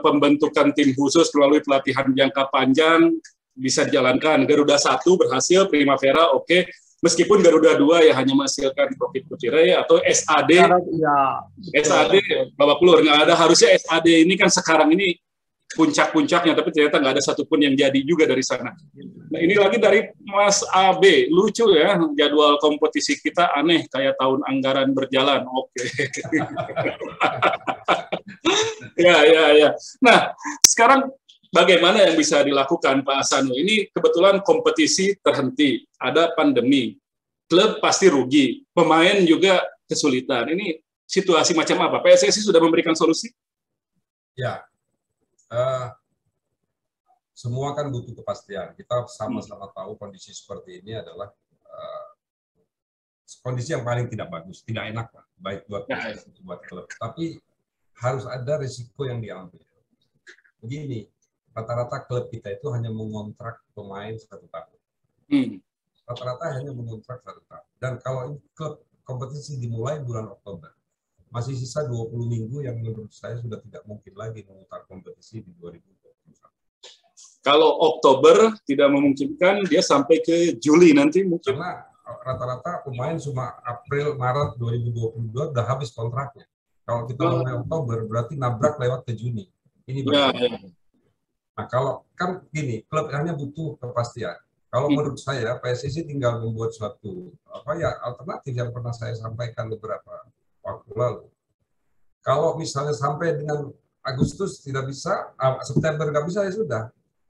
pembentukan tim khusus melalui pelatihan jangka panjang bisa dijalankan. Garuda 1 berhasil, Primavera oke. Meskipun Garuda 2 ya hanya menghasilkan profit kucire atau SAD. SAD babak belur nggak ada, harusnya SAD ini kan sekarang ini puncak-puncaknya, tapi ternyata nggak ada satupun yang jadi juga dari sana. Nah, ini lagi dari Mas AB, lucu ya, jadwal kompetisi kita aneh, kayak tahun anggaran berjalan. Oke. Ya. Nah, sekarang bagaimana yang bisa dilakukan Pak Hasanul? Ini kebetulan kompetisi terhenti, ada pandemi, klub pasti rugi, pemain juga kesulitan. Ini situasi macam apa? PSSI sudah memberikan solusi? Ya. Semua kan butuh kepastian. Kita sama-sama tahu kondisi seperti ini adalah kondisi yang paling tidak bagus, tidak enak lah, baik buat klub. Tapi harus ada risiko yang diambil. Begini, rata-rata klub kita itu hanya mengontrak pemain 1 tahun. Rata-rata hanya mengontrak 1 tahun. Dan kalau klub kompetisi dimulai bulan Oktober, masih sisa 20 minggu yang menurut saya sudah tidak mungkin lagi memutar kompetisi di 2021. Kalau Oktober tidak memungkinkan, dia sampai ke Juli nanti mungkin. Karena rata-rata pemain cuma April, Maret 2022 udah habis kontraknya. Kalau kita mulai Oktober, berarti nabrak lewat ke Juni. Ini Nah, kalau kan gini, klub hanya butuh kepastian. Kalau menurut saya, PSSI tinggal membuat suatu alternatif yang pernah saya sampaikan beberapa waktu lalu. Kalau misalnya sampai dengan Agustus tidak bisa, September nggak bisa, ya sudah,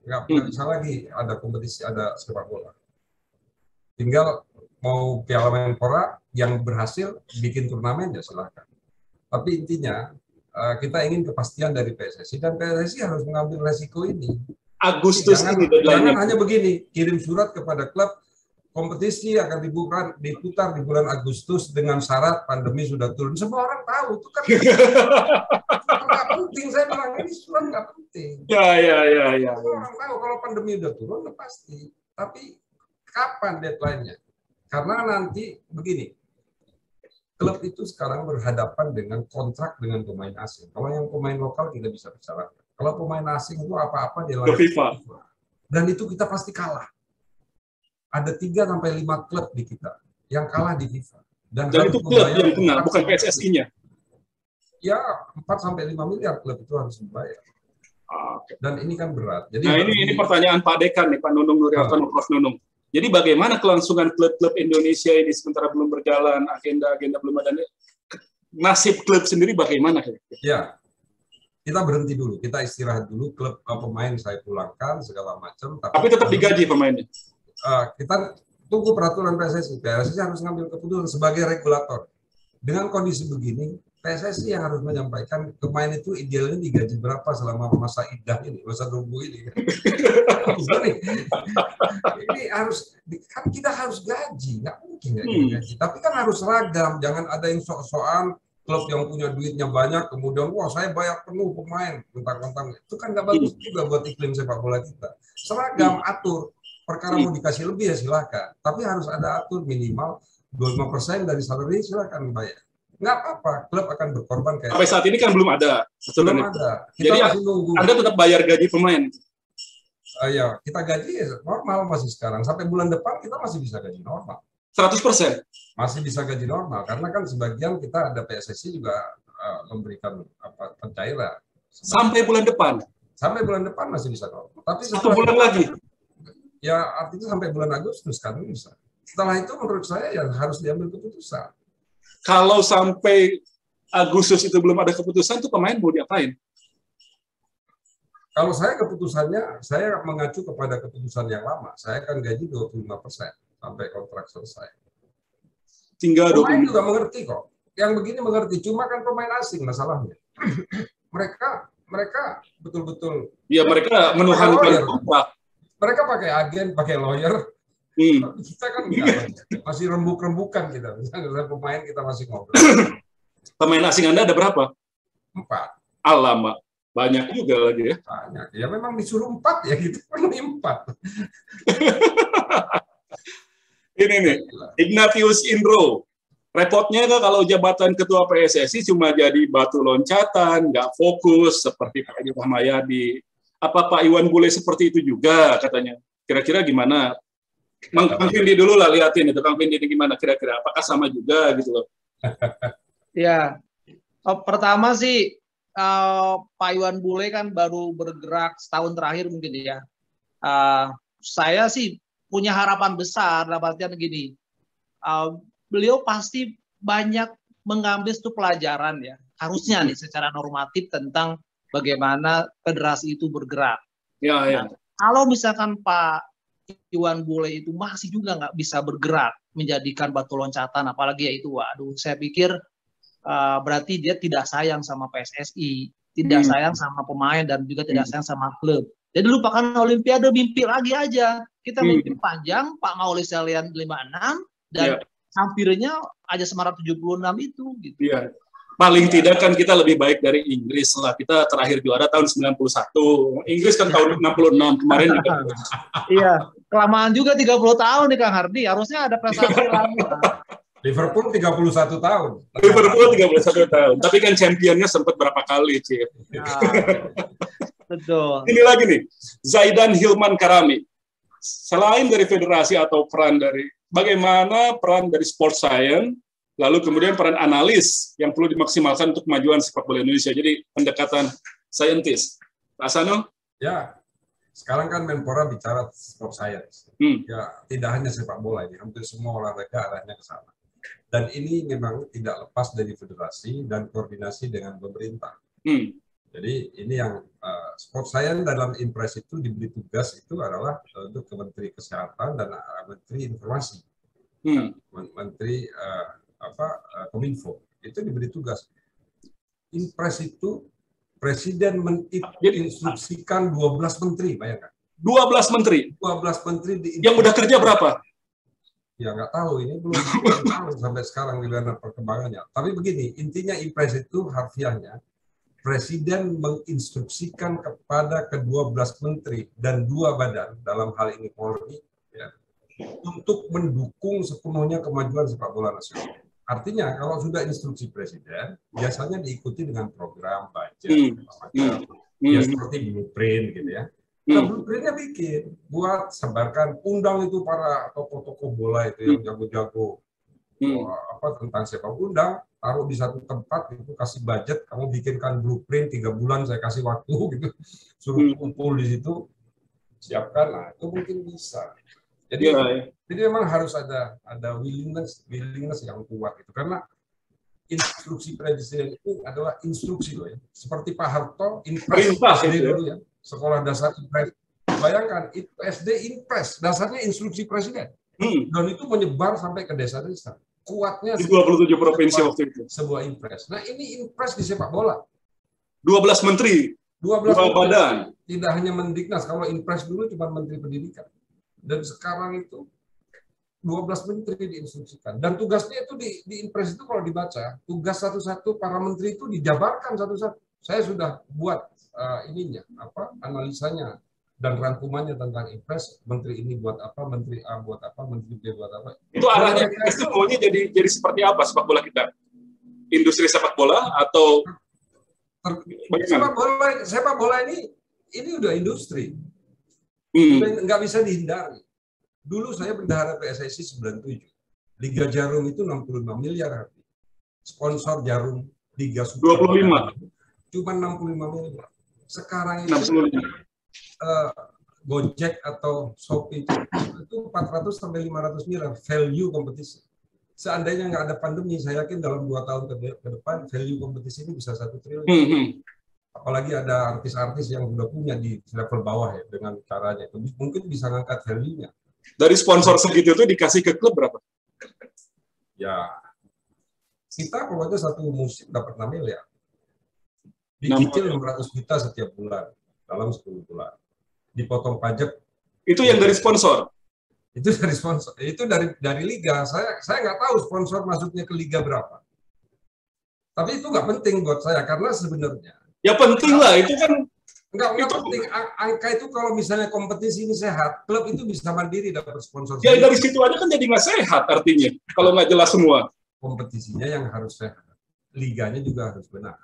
nggak bisa lagi ada kompetisi, ada sepak bola. Tinggal mau Piala Menpora yang berhasil bikin turnamen ya silahkan. Tapi intinya kita ingin kepastian dari PSSI, dan PSSI harus mengambil resiko ini. Agustus jangan hanya begini, kirim surat kepada klub, kompetisi akan diputar di bulan Agustus dengan syarat pandemi sudah turun. Semua orang tahu itu kan nggak penting. Saya bilang ini surat nggak penting. Ya. Semua orang tahu kalau pandemi udah turun pasti. Tapi kapan deadline-nya? Karena nanti begini. Klub itu sekarang berhadapan dengan kontrak dengan pemain asing. Kalau yang pemain lokal tidak bisa bicara. Kalau pemain asing itu apa-apa di luar FIFA. Dan itu kita pasti kalah. Ada 3-5 klub di kita yang kalah di FIFA. Dan itu klub yang kena, bukan PSSI-nya. Ya, 4-5 miliar klub itu harus dibayar. Dan ini kan berat. Jadi ini pertanyaan Pak Dekan nih, Pak Nunung Nuriyartono, Prof. Nunung. Jadi bagaimana kelangsungan klub-klub Indonesia ini sementara belum berjalan, agenda belum ada, nasib klub sendiri bagaimana? Ya, kita berhenti dulu, kita istirahat dulu, klub pemain saya pulangkan segala macam. Tapi tetap digaji pemainnya. Kita tunggu peraturan PSSI. PSSI harus ngambil keputusan sebagai regulator. Dengan kondisi begini, PSSI yang harus menyampaikan pemain itu idealnya digaji berapa selama masa iddah ini, masa nunggu ini. Ini harus, kan kita harus gaji, nggak mungkin nggak gaji. Tapi kan harus seragam, jangan ada yang sok-sokan klub yang punya duitnya banyak, kemudian wah saya bayar penuh pemain, mentang-mentang itu kan nggak bagus juga buat iklim sepak bola kita. Seragam, atur, perkara mau dikasih lebih ya silakan, tapi harus ada atur minimal 25% dari salary silakan bayar. Nggak apa-apa, klub akan berkorban kayak. Sampai saat ini kan belum ada. Belum ada. Kita jadi masih nunggu. Anda tetap bayar gaji pemain. Ya, kita gaji normal masih sekarang. Sampai bulan depan kita masih bisa gaji normal. 100%? Masih bisa gaji normal. Karena kan sebagian kita ada PSSI juga memberikan pencairan. Sampai bulan depan? Sampai bulan depan masih bisa normal. Tapi 1 bulan lagi? Ya, artinya sampai bulan Agustus kan bisa. Setelah itu menurut saya yang harus diambil keputusan. Kalau sampai Agustus itu belum ada keputusan, itu pemain mau diapain? Kalau saya keputusannya, saya mengacu kepada keputusan yang lama. Saya akan gaji 25% sampai kontrak selesai. Tinggal pemain juga mengerti kok. Yang begini mengerti, cuma kan pemain asing masalahnya. mereka betul-betul. Ya mereka menuhankan kontrak. Mereka pakai agen, pakai lawyer. Tapi kita kan enggak, masih rembuk-rembukan kita. Misalnya pemain kita masih ngobrol. Pemain asing Anda ada berapa? 4. Alamak, banyak juga lagi ya. Banyak. Ya memang disuruh 4 ya gitu. 4. Ini nih, Ignatius Indro. Repotnya kan kalau jabatan ketua PSSI cuma jadi batu loncatan, nggak fokus seperti Pak Edi Rahmayadi. Apa Pak Iwan Bule seperti itu juga katanya? Kira-kira gimana? Kang Vindi dulu lah liatin itu, Kang Vindi gimana kira-kira? Apakah sama juga gitu loh? Ya, pertama sih Pak Iwan Bule kan baru bergerak setahun terakhir mungkin ya. Saya sih punya harapan besar dalam artian gini. Beliau pasti banyak mengambil itu pelajaran ya. Harusnya nih secara normatif tentang bagaimana federasi itu bergerak. Ya. Nah, kalau misalkan Pak Iwan Bule itu masih juga nggak bisa bergerak menjadikan batu loncatan, apalagi ya itu, waduh, saya pikir berarti dia tidak sayang sama PSSI, tidak sayang sama pemain dan juga tidak sayang sama klub. Jadi lupakan Olimpiade, mimpi lagi aja. Kita mimpi panjang, Pak Mauli Selian 56 dan hampirnya aja 976 itu. Gitu. Iya. Paling tidak kan kita lebih baik dari Inggris lah. Kita terakhir juara tahun 91. Inggris kan tahun 66 kemarin juga. Iya, kelamaan juga 30 tahun nih Kang Hardi. Harusnya ada prestasi lama. Liverpool 31 tahun. Liverpool 31 tahun. Tapi kan championnya sempat berapa kali, Cip. Betul. Ini lagi nih, Zaidan Hilman Karami. Selain dari federasi atau peran dari, bagaimana peran dari sport science, lalu kemudian peran analis yang perlu dimaksimalkan untuk kemajuan sepak bola Indonesia. Jadi pendekatan saintis. Pak Sano? Ya, sekarang kan Menpora bicara sport science. Ya, tidak hanya sepak bola ini, hampir semua olahraga arahnya ke sana. Dan ini memang tidak lepas dari federasi dan koordinasi dengan pemerintah. Jadi ini yang sport science dalam impres itu diberi tugas itu adalah untuk ke Menteri Kesehatan dan Menteri Informasi, Menteri Kominfo itu diberi tugas. Impres itu Presiden menginstruksikan 12 menteri, bayangkan. 12 menteri? 12 menteri. Yang udah kerja berapa? Ya nggak tahu, ini belum tahu sampai sekarang gimana perkembangannya. Tapi begini, intinya impres itu harfiahnya, Presiden menginstruksikan kepada ke-12 menteri dan 2 badan, dalam hal ini Polri, ya, untuk mendukung sepenuhnya kemajuan sepak bola nasional. Artinya kalau sudah instruksi presiden, biasanya diikuti dengan program, budget, ya seperti blueprint gitu ya. Nah, blueprintnya bikin, buat sebarkan, undang itu para tokoh-tokoh bola itu yang jago-jago tentang sepak bola, taruh di satu tempat, itu kasih budget, kamu bikinkan blueprint 3 bulan, saya kasih waktu gitu, suruh kumpul di situ, siapkan, nah itu mungkin bisa. Jadi memang harus ada willingness yang kuat itu, karena instruksi presiden itu adalah instruksi loh ya. Seperti Pak Harto, impres SD dulu ya, sekolah dasar impres. Bayangkan itu SD impres, dasarnya instruksi presiden. Dan itu menyebar sampai ke desa-desa. Kuatnya di 27 provinsi waktu itu. Sebuah impres. Nah, ini impres di sepak bola. 12 menteri, 12 badan. Tidak hanya Mendiknas, kalau impres dulu cuma Menteri Pendidikan. Dan sekarang itu 12 menteri diinstruksikan. Dan tugasnya itu di impres itu kalau dibaca, tugas satu-satu para menteri itu dijabarkan satu-satu. Saya sudah buat analisanya dan rangkumannya tentang impres. Menteri ini buat apa, menteri A buat apa, menteri B buat apa. Itu arahnya itu maunya jadi seperti apa sepak bola kita? Industri sepak bola atau sepak bola ini udah industri. Nggak bisa dihindari. Dulu saya bendahara PSSI 97. Liga Jarum itu 65 miliar. Sponsor Jarum Liga Super 25. Cuma 65 miliar. Sekarang ini Gojek atau Shopee itu 400 sampai 500 miliar value kompetisi. Seandainya nggak ada pandemi, saya yakin dalam 2 tahun ke depan value kompetisi ini bisa 1 triliun. Apalagi ada artis-artis yang sudah punya di level bawah ya, dengan caranya itu mungkin bisa ngangkat value-nya. Dari sponsor segitu itu dikasih ke klub berapa? Ya, kita pokoknya satu musim dapat 6 miliar. Dicicil 600 juta setiap bulan dalam 10 bulan. Dipotong pajak. Itu yang dari sponsor? Itu dari sponsor. Itu dari liga. Saya nggak tahu sponsor masuknya ke liga berapa. Tapi itu nggak penting buat saya karena sebenarnya. Ya penting lah, itu kan enggak penting. Angka itu kalau misalnya kompetisi ini sehat, klub itu bisa mandiri dapat sponsor. Ya dari situ aja kan jadi nggak sehat artinya, kalau nggak jelas semua. Kompetisinya yang harus sehat, liganya juga harus benar.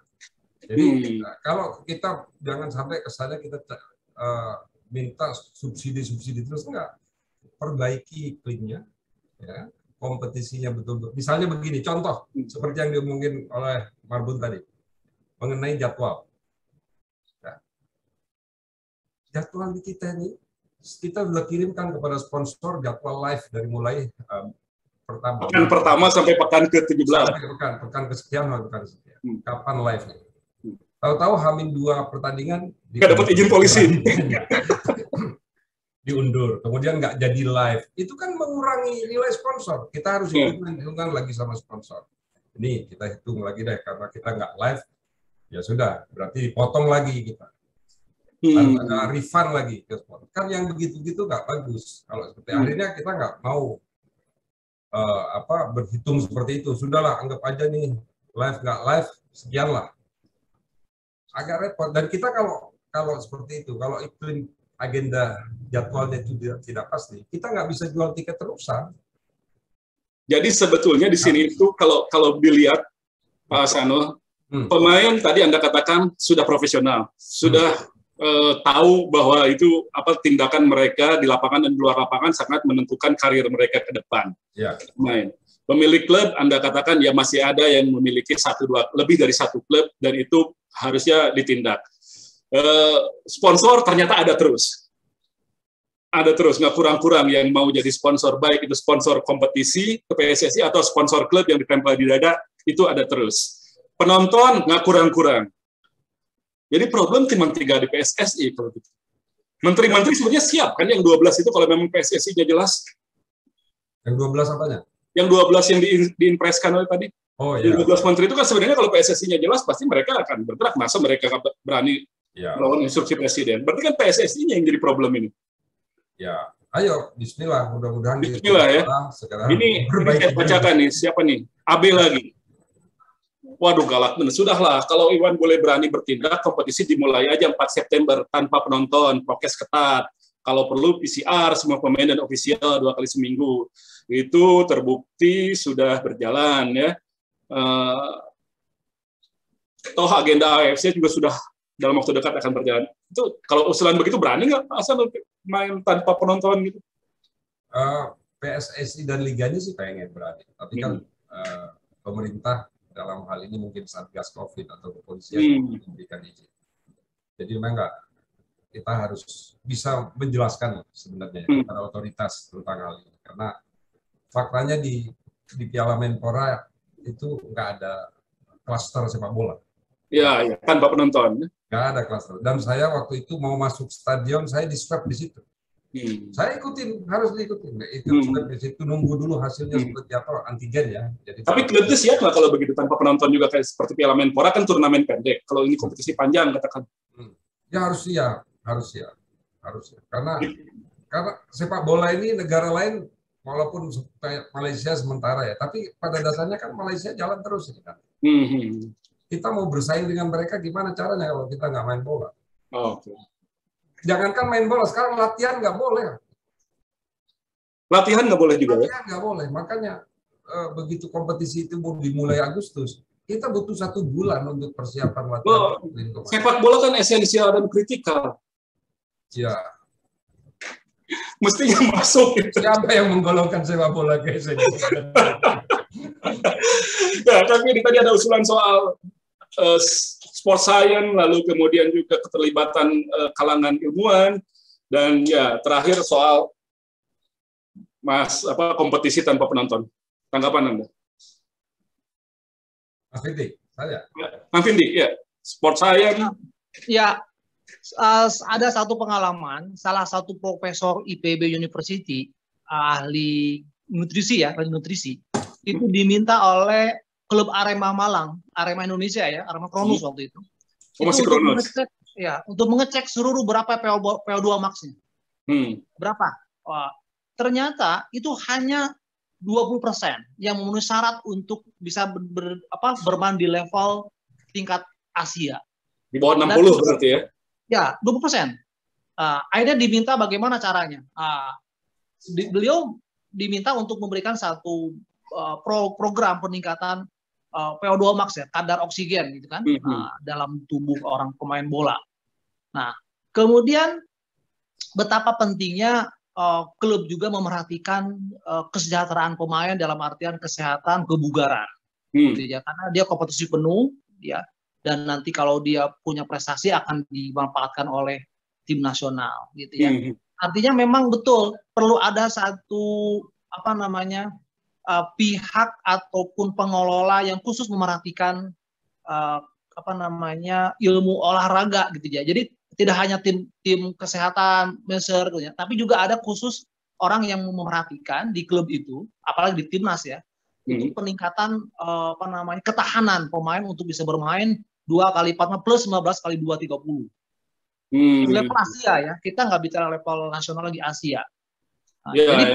Jadi kalau kita jangan sampai kesannya kita minta subsidi terus, enggak. Perbaiki iklimnya, ya, kompetisinya betul-betul. Misalnya begini, contoh seperti yang diomongin oleh Marbun tadi. Mengenai jadwal. Nah, jadwal di kita ini, kita sudah kirimkan kepada sponsor jadwal live dari mulai pertama. Pekan pertama sampai pekan ke-17. Pekan kesekian, pekan kesekian. Kapan live-nya? Tahu-tahu H-2 pertandingan nggak dapat izin polisi. Diundur, kemudian nggak jadi live. Itu kan mengurangi nilai sponsor. Kita harus hitung-hitungan lagi sama sponsor. Ini kita hitung lagi deh, karena kita nggak live, ya sudah, berarti potong lagi kita. Harus ada refund lagi ke sponsor. Kan yang begitu-gitu nggak bagus. Kalau seperti akhirnya kita nggak mau berhitung seperti itu. Sudahlah, anggap aja nih live nggak live, sekian lah. Agak repot. Dan kita kalau seperti itu, kalau iklim agenda jadwalnya itu tidak pasti, kita nggak bisa jual tiket terusan. Jadi sebetulnya di sini itu kalau dilihat Pak Sano, pemain tadi Anda katakan sudah profesional, sudah tahu bahwa itu tindakan mereka di lapangan dan di luar lapangan sangat menentukan karir mereka ke depan. Ya. Pemilik klub Anda katakan ya masih ada yang memiliki lebih dari satu klub dan itu harusnya ditindak. sponsor ternyata ada terus, nggak kurang-kurang yang mau jadi sponsor, baik itu sponsor kompetisi ke PSSI atau sponsor klub yang ditempel di dada, itu ada terus. Penonton nggak kurang-kurang. Jadi problem cuma 3 di PSSI kalau gitu. Menteri-menteri sebenarnya siap kan yang 12 itu kalau memang PSSI-nya jelas. Yang 12 apanya? Yang 12 yang diimpreskan oleh tadi. Oh iya. 12 menteri itu kan sebenarnya kalau PSSI-nya jelas pasti mereka akan bergerak. Masa mereka berani melawan instruksi presiden? Berarti kan PSSI-nya yang jadi problem ini. Ya, ayo Bismillah, mudah-mudahan. Bismillah ya. Ini saya bacakan nih, siapa nih? AB lagi. Waduh galak bener. Sudahlah, kalau Iwan boleh berani bertindak, kompetisi dimulai aja 4 September tanpa penonton, prokes ketat. Kalau perlu PCR semua pemain dan ofisial 2 kali seminggu. Itu terbukti sudah berjalan ya. Toh agenda AFC juga sudah dalam waktu dekat akan berjalan. Itu kalau usulan begitu berani nggak asal main tanpa penonton gitu? PSSI dan liganya sih pengen berani, tapi kan pemerintah dalam hal ini mungkin Satgas Covid atau kepolisian memberikan izin. Jadi memang kita harus bisa menjelaskan sebenarnya kepada otoritas tentang hal ini, karena faktanya di Piala Menpora itu nggak ada klaster sepak bola. Iya, tanpa penonton. Nggak ada klaster. Dan saya waktu itu mau masuk stadion, saya di swab di situ. Saya ikutin, harus diikutin. Swab di situ, nunggu dulu hasilnya seperti apa, antigen ya. Jadi, tapi klubnya siap nggak kalau begitu tanpa penonton juga kayak seperti Piala Menpora kan turnamen pendek. Kalau ini kompetisi panjang katakan. Ya harus siap. Karena sepak bola ini negara lain walaupun Malaysia sementara ya, tapi pada dasarnya kan Malaysia jalan terus ini kan. Kita mau bersaing dengan mereka gimana caranya kalau kita nggak main bola? Jangankan main bola, sekarang latihan nggak boleh. Latihan nggak boleh juga ya? Latihan nggak boleh, makanya begitu kompetisi itu mau dimulai Agustus, kita butuh 1 bulan untuk persiapan latihan. Sepak bola kan esensial dan kritikal. Ya. Mestinya masuk. Siapa yang menggolongkan sepak bola ke esensial? Ya, tapi tadi ada usulan soal sport science, lalu kemudian juga keterlibatan kalangan ilmuwan, dan ya terakhir soal kompetisi tanpa penonton. Tanggapan Anda? Mas Vindi, saya. Mas Vindi, ya. Sport science. Ya, ada satu pengalaman, salah satu profesor IPB University, ahli nutrisi ya, itu diminta oleh klub Arema Malang, Arema Indonesia ya, Arema Kronus waktu itu. Masih Kronus. Untuk mengecek seluruh berapa PO2 max-nya. Berapa? Ternyata itu hanya 20% yang memenuhi syarat untuk bisa bermain di level tingkat Asia. Di bawah 60 berarti ya? Ya, 20%. Akhirnya diminta bagaimana caranya. Beliau diminta untuk memberikan satu program peningkatan PO2 max ya, kadar oksigen gitu kan, dalam tubuh orang pemain bola. Nah, kemudian betapa pentingnya klub juga memerhatikan kesejahteraan pemain dalam artian kesehatan kebugaran, gitu ya, karena dia kompetisi penuh, ya, dan nanti kalau dia punya prestasi akan dimanfaatkan oleh tim nasional, gitu ya. Artinya memang betul perlu ada satu pihak ataupun pengelola yang khusus memerhatikan ilmu olahraga gitu ya. Jadi tidak hanya tim kesehatan, tapi juga ada khusus orang yang memerhatikan di klub itu, apalagi di timnas ya, itu peningkatan ketahanan pemain untuk bisa bermain 2 kali 4 plus 15 kali 2 30. Level Asia ya, kita nggak bicara level nasional lagi Asia. Jadi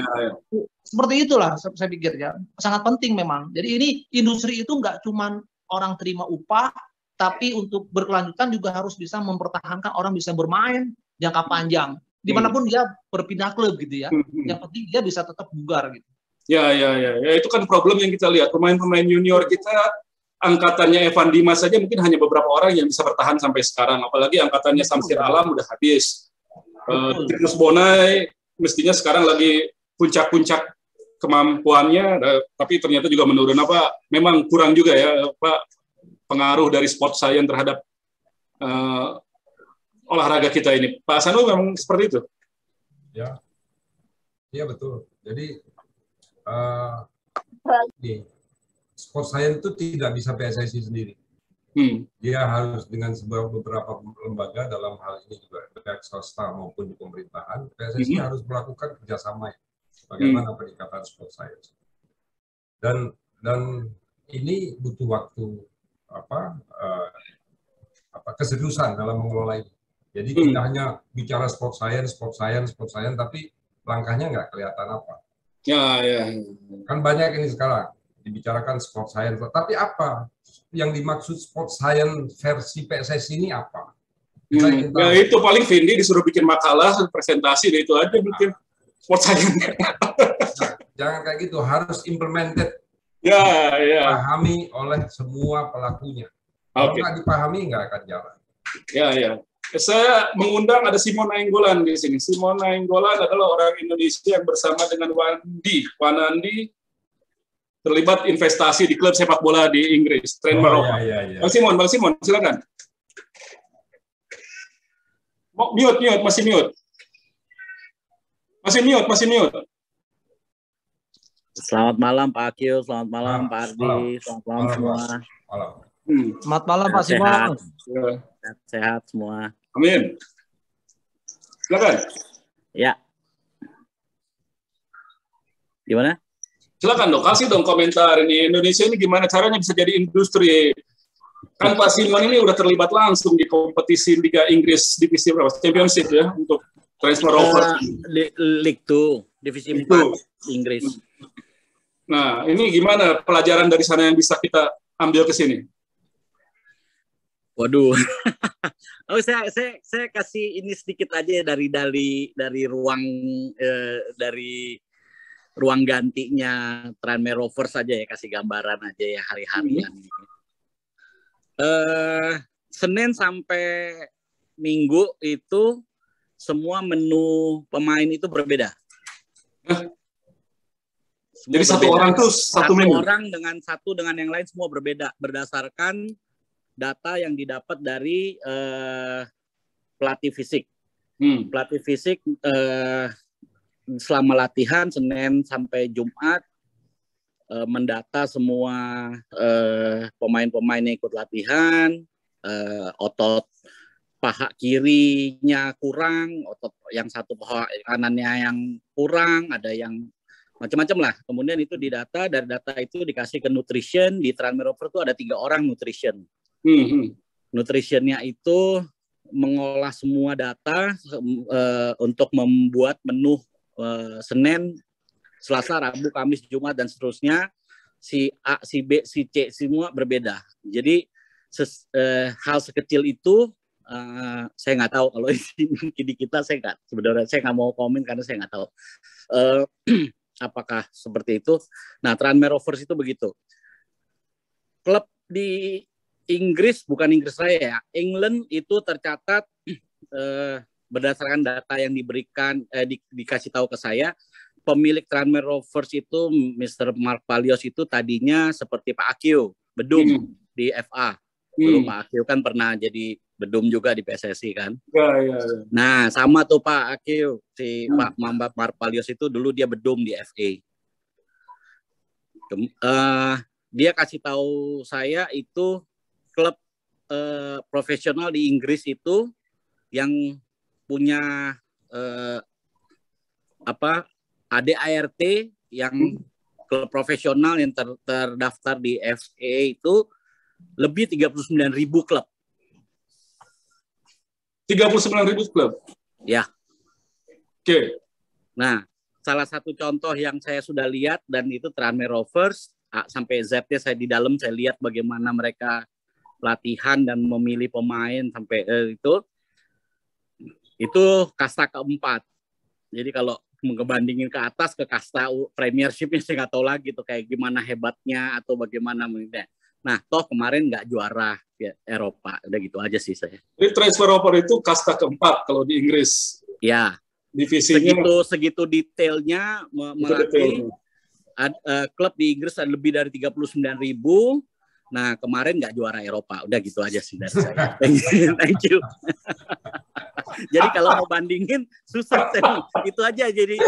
seperti itulah saya pikir ya, sangat penting memang. Jadi ini industri itu nggak cuma orang terima upah, tapi untuk berkelanjutan juga harus bisa mempertahankan orang bisa bermain jangka panjang, dimanapun dia berpindah klub gitu ya. Yang penting dia bisa tetap bugar gitu. Ya, itu kan problem yang kita lihat, pemain-pemain junior kita angkatannya Evan Dimas saja mungkin hanya beberapa orang yang bisa bertahan sampai sekarang, apalagi angkatannya Samsir Alam udah habis. Tirus Bonai mestinya sekarang lagi puncak-puncak kemampuannya, tapi ternyata juga menurun. Memang kurang juga ya pengaruh dari sport science terhadap olahraga kita ini. Pak Hasanul memang seperti itu? Ya, iya betul. Jadi sport science itu tidak bisa PSSI sendiri. Dia harus dengan beberapa lembaga, dalam hal ini juga baik swasta maupun di pemerintahan. PSSI harus melakukan kerjasama bagaimana peningkatan sport science. Dan ini butuh waktu keseriusan dalam mengelola ini. Jadi tidak hanya bicara sport science, tapi langkahnya nggak kelihatan apa. Ya. Kan banyak ini sekarang dibicarakan sport science, tapi apa yang dimaksud sport science versi PSSI ini apa? Ya itu paling Vindi disuruh bikin makalah, presentasi, itu aja bikin sport science. Jangan kayak gitu, harus implemented. Ya. Dipahami oleh semua pelakunya. Kalau nggak dipahami, nggak akan jalan. Ya. Saya mengundang ada Simon Nainggolan di sini. Simon Nainggolan adalah orang Indonesia yang bersama dengan Wanandi terlibat investasi di klub sepak bola di Inggris. Iya. Bang Simon, silakan. Masih mute. Selamat malam Pak Akil, selamat malam Pak Ardi, selamat malam semua. Selamat malam Pak Simon. Sehat semua. Amin. Silakan. Ya. Gimana? Silakan dong, kasih dong komentar ini. Indonesia ini gimana caranya bisa jadi industri? Kan Pak Simon ini udah terlibat langsung di kompetisi Liga Inggris divisi berapa? Championship ya untuk transfer over. League 2, divisi 4 Inggris. Nah, ini gimana pelajaran dari sana yang bisa kita ambil ke sini? Waduh. Saya kasih ini sedikit aja dari ruang gantinya Tranmere Rovers saja ya, kasih gambaran aja ya hari-harian ini. Senin sampai Minggu itu semua menu pemain itu berbeda. Jadi berbeda. Satu orang tuh satu menu. Orang dengan yang lain semua berbeda berdasarkan data yang didapat dari pelatih fisik. Pelatih fisik selama latihan Senin sampai Jumat mendata semua pemain-pemain yang ikut latihan, otot paha kirinya kurang, otot yang satu paha kanannya yang kurang, ada yang macam-macam lah. Kemudian itu didata, dari data itu dikasih ke nutrition. Di Tranmere Rovers itu ada 3 orang nutrition. Nutritionnya itu mengolah semua data untuk membuat menu Senin, Selasa, Rabu, Kamis, Jumat dan seterusnya. Si A, si B, si C semua berbeda. Jadi hal sekecil itu saya nggak tahu kalau di kita sebenarnya saya nggak mau komen karena saya nggak tahu apakah seperti itu. Nah, Tranmere Rovers itu begitu. Klub di Inggris, bukan Inggris saya ya, England itu tercatat berdasarkan data yang diberikan dikasih tahu ke saya, pemilik Tranmere Rovers itu Mr. Mark Palios itu tadinya seperti Pak Akio, bedum di FA. Dulu Pak Akio kan pernah jadi bedum juga di PSSI kan. Ya. Nah, sama tuh Pak Akio, si Pak Mark Palios itu dulu dia bedum di FA. Dia kasih tahu saya itu klub profesional di Inggris itu yang punya ADART yang klub profesional yang terdaftar di FA itu lebih 39.000 klub. 39.000 klub? Ya. Oke. Nah, salah satu contoh yang saya sudah lihat dan itu Tranmere Rovers, sampai Z-nya saya di dalam, saya lihat bagaimana mereka latihan dan memilih pemain sampai itu kasta keempat. Jadi kalau mengebandingin ke atas ke kasta Premiership-nya saya nggak tahu lagi tuh kayak gimana hebatnya atau bagaimana. Nah, toh kemarin nggak juara ya, Eropa. Udah gitu aja sih saya. Jadi transfer over itu kasta keempat kalau di Inggris. Ya. Divisinya segitu detailnya melatih. Klub di Inggris ada lebih dari 39.000. Nah, kemarin nggak juara Eropa. Udah gitu aja sih dari saya. Thank you. Jadi kalau mau bandingin susah. Itu aja. Jadi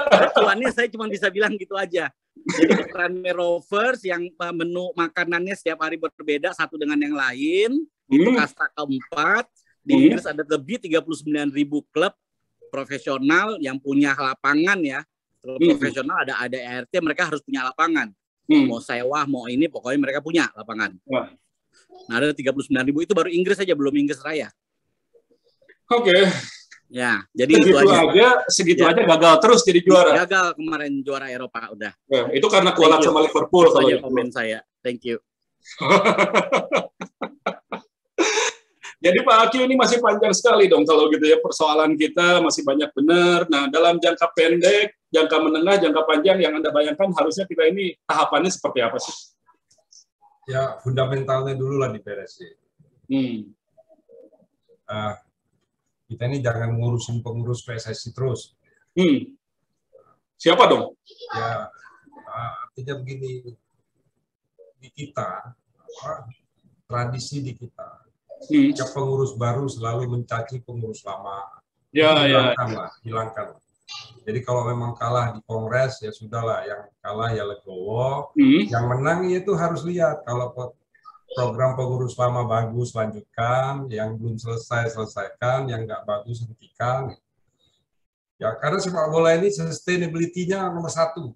acuannya saya cuma bisa bilang gitu aja. Jadi Tranmere Rovers yang menu makanannya setiap hari berbeda satu dengan yang lain. Itu kasta keempat. Di Inggris ada lebih 39.000 klub profesional yang punya lapangan ya. Klub profesional ada ART, mereka harus punya lapangan. Mau sewa, mau ini, pokoknya mereka punya lapangan. Nah, ada 39.000 itu baru Inggris saja, belum Inggris Raya. Oke. Ya, jadi segitu aja gagal terus jadi juara. Gagal kemarin juara Eropa udah. Ya, itu karena kualat sama Liverpool kalau itu. Komen saya. Thank you. Jadi Pak Aki ini masih panjang sekali dong kalau gitu ya, persoalan kita masih banyak benar. Nah, dalam jangka pendek, jangka menengah, jangka panjang yang Anda bayangkan harusnya kita ini tahapannya seperti apa sih? Ya, fundamentalnya dulu lah diberesin. Kita ini jangan ngurusin pengurus PSSI terus. Siapa dong? Ya, artinya begini, di kita, tradisi di kita, ya pengurus baru selalu mencaci pengurus lama. Hilangkan. Jadi kalau memang kalah di kongres, ya sudahlah, yang kalah ya legowo, yang menang itu harus lihat, kalau program pengurus lama bagus, lanjutkan. Yang belum selesaikan. Yang nggak bagus, hentikan. Ya, karena sepak bola ini sustainability-nya nomor 1.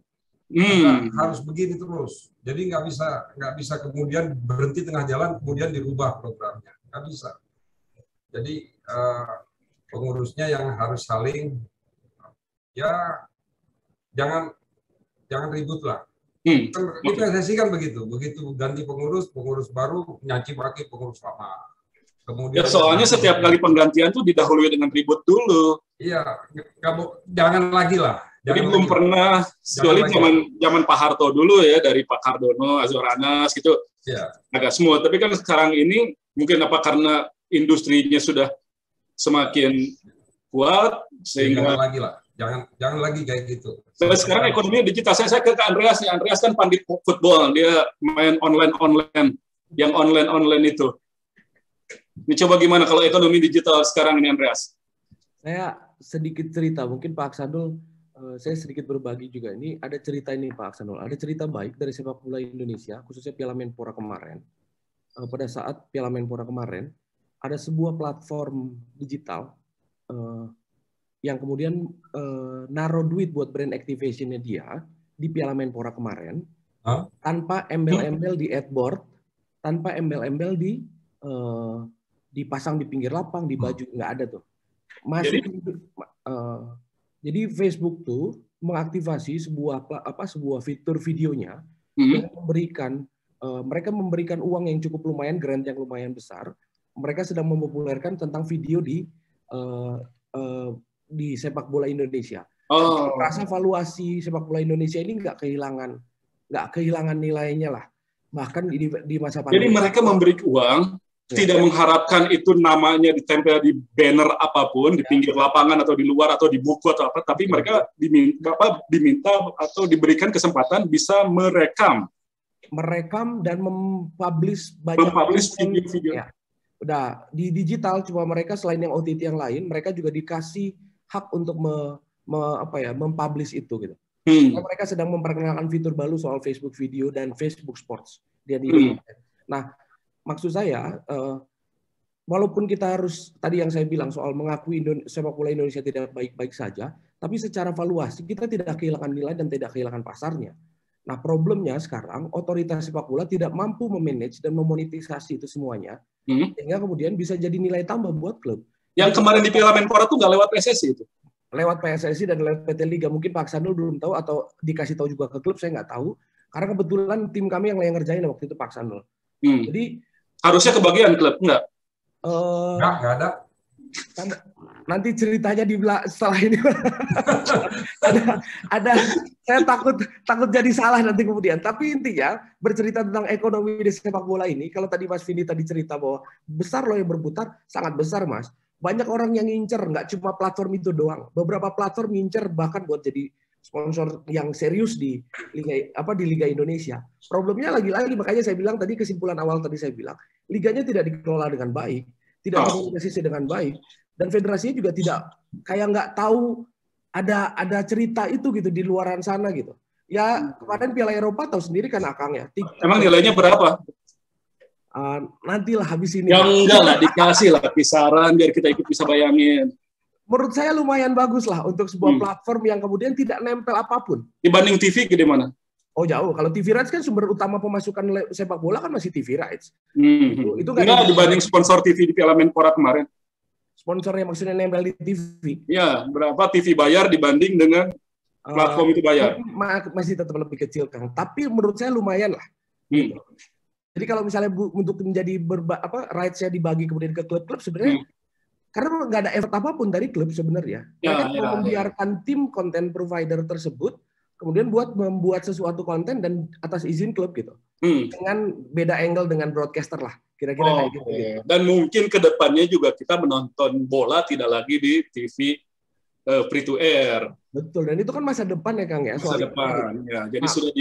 Harus begini terus. Jadi nggak bisa kemudian berhenti tengah jalan, kemudian dirubah programnya. Nggak bisa. Jadi pengurusnya yang harus saling, ya jangan ribut lah. Di PSSI kan begitu ganti pengurus baru nyaci maki pengurus lama. Kemudian ya soalnya setiap kali penggantian tuh didahului dengan ribut dulu. Iya, jangan lagi lah. Jadi belum pernah, kecuali zaman Pak Harto dulu ya, dari Pak Cardono, Azoranas gitu, agak smooth. Tapi kan sekarang ini mungkin apa karena industrinya sudah semakin kuat sehingga jangan lagi lah. Jangan lagi kayak gitu. Sekarang ekonomi digital. Saya ke Andreas nih. Andreas kan pandit football. Dia main online. Yang online itu. Ini coba gimana kalau ekonomi digital sekarang ini, Andreas? Saya sedikit cerita. Mungkin Pak Aksanul, saya sedikit berbagi juga. Ini ada cerita ini Pak Aksanul. Ada cerita baik dari sepak bola Indonesia, khususnya Piala Menpora kemarin. Pada saat Piala Menpora kemarin, ada sebuah platform digital yang kemudian naruh duit buat brand activation-nya dia di Piala Menpora kemarin, tanpa embel-embel di adboard, tanpa embel-embel dipasang di pinggir lapang, di baju, nggak ada tuh. Jadi Facebook tuh mengaktifasi sebuah fitur videonya yang mereka memberikan uang yang cukup lumayan, grant yang lumayan besar. Mereka sedang mempopulerkan tentang video di sepak bola Indonesia. Rasa valuasi sepak bola Indonesia ini nggak kehilangan nilainya lah. Bahkan di masa pandemi. Jadi mereka memberi uang, tidak mengharapkan itu namanya ditempel di banner apapun, di pinggir lapangan atau di luar atau di buku atau apa, tapi mereka diminta atau diberikan kesempatan bisa merekam dan mempublish video-video. Ya. Udah di digital, cuma mereka selain yang OTT yang lain, mereka juga dikasih hak untuk mempublish itu gitu. Mereka sedang memperkenalkan fitur baru soal Facebook Video dan Facebook Sports. Nah, maksud saya, walaupun kita harus tadi yang saya bilang soal mengakui sepak bola Indonesia tidak baik-baik saja, tapi secara valuasi kita tidak kehilangan nilai dan tidak kehilangan pasarnya. Nah, problemnya sekarang otoritas sepak bola tidak mampu memanage dan memonetisasi itu semuanya, sehingga kemudian bisa jadi nilai tambah buat klub. Yang kemarin di Piala Menpora tuh nggak lewat PSSI itu? Lewat PSSI dan lewat PT Liga. Mungkin Pak Aksanul belum tahu atau dikasih tahu juga ke klub, saya nggak tahu. Karena kebetulan tim kami yang ngerjain waktu itu Pak Aksanul. Jadi harusnya kebagian klub, nggak? Nggak ada. Nanti ceritanya setelah ini ada saya takut jadi salah nanti kemudian. Tapi intinya bercerita tentang ekonomi di sepak bola ini, kalau tadi Mas Vindi tadi cerita bahwa besar loh yang berputar, sangat besar Mas. Banyak orang yang ngincer, nggak cuma platform itu doang. Beberapa platform ngincer bahkan buat jadi sponsor yang serius di Liga Indonesia. Problemnya lagi-lagi, makanya saya bilang tadi, kesimpulan awal tadi saya bilang, liganya tidak dikelola dengan baik, tidak dikomunikasi dengan baik. dan federasinya juga tidak kayak nggak tahu ada cerita itu gitu di luaran sana gitu. Ya kemarin Piala Eropa tahu sendiri kan Akang ya. Emang nilainya berapa? Nantilah habis ini. Ya enggak lah, dikasih lah kisaran biar kita ikut bisa bayangin. Menurut saya lumayan bagus lah untuk sebuah platform yang kemudian tidak nempel apapun. Dibanding TV gede mana? Oh jauh. Kalau TV rights kan sumber utama pemasukan sepak bola kan masih TV rights. Itu enggak dibanding sponsor TV di Piala Menpora kemarin. Sponsornya maksudnya nempel di TV. Ya, berapa TV bayar dibanding dengan platform itu bayar? Masih tetap lebih kecil, Kang. Tapi menurut saya lumayan lah. Jadi kalau misalnya untuk menjadi rights-nya dibagi kemudian ke klub-klub sebenarnya karena nggak ada effort apapun dari klub sebenarnya. Mereka membiarkan tim konten provider tersebut kemudian membuat sesuatu konten dan atas izin klub gitu. Dengan beda angle dengan broadcaster lah. Kira-kira kayak gitu. Dan mungkin ke depannya juga kita menonton bola tidak lagi di TV free to air. Betul, dan itu kan masa depan ya Kang ya. Masa depan, ya. Jadi sudah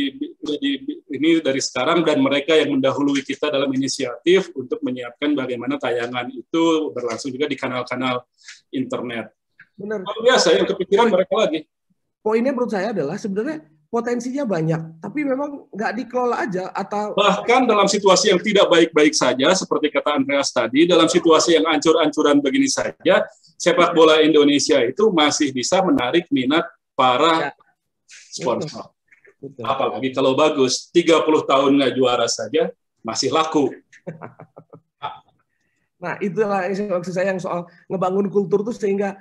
ini dari sekarang dan mereka yang mendahului kita dalam inisiatif untuk menyiapkan bagaimana tayangan itu berlangsung juga di kanal-kanal internet. Benar. Biasa yang kepikiran mereka lagi. Poinnya menurut saya adalah sebenarnya potensinya banyak, tapi memang nggak dikelola aja atau bahkan dalam situasi yang tidak baik-baik saja, seperti kata Andreas tadi, dalam situasi yang ancur-ancuran begini saja, sepak bola Indonesia itu masih bisa menarik minat para sponsor. Betul. Apalagi kalau bagus, 30 tahun nggak juara saja masih laku. Nah itulah maksud saya yang soal ngebangun kultur tuh sehingga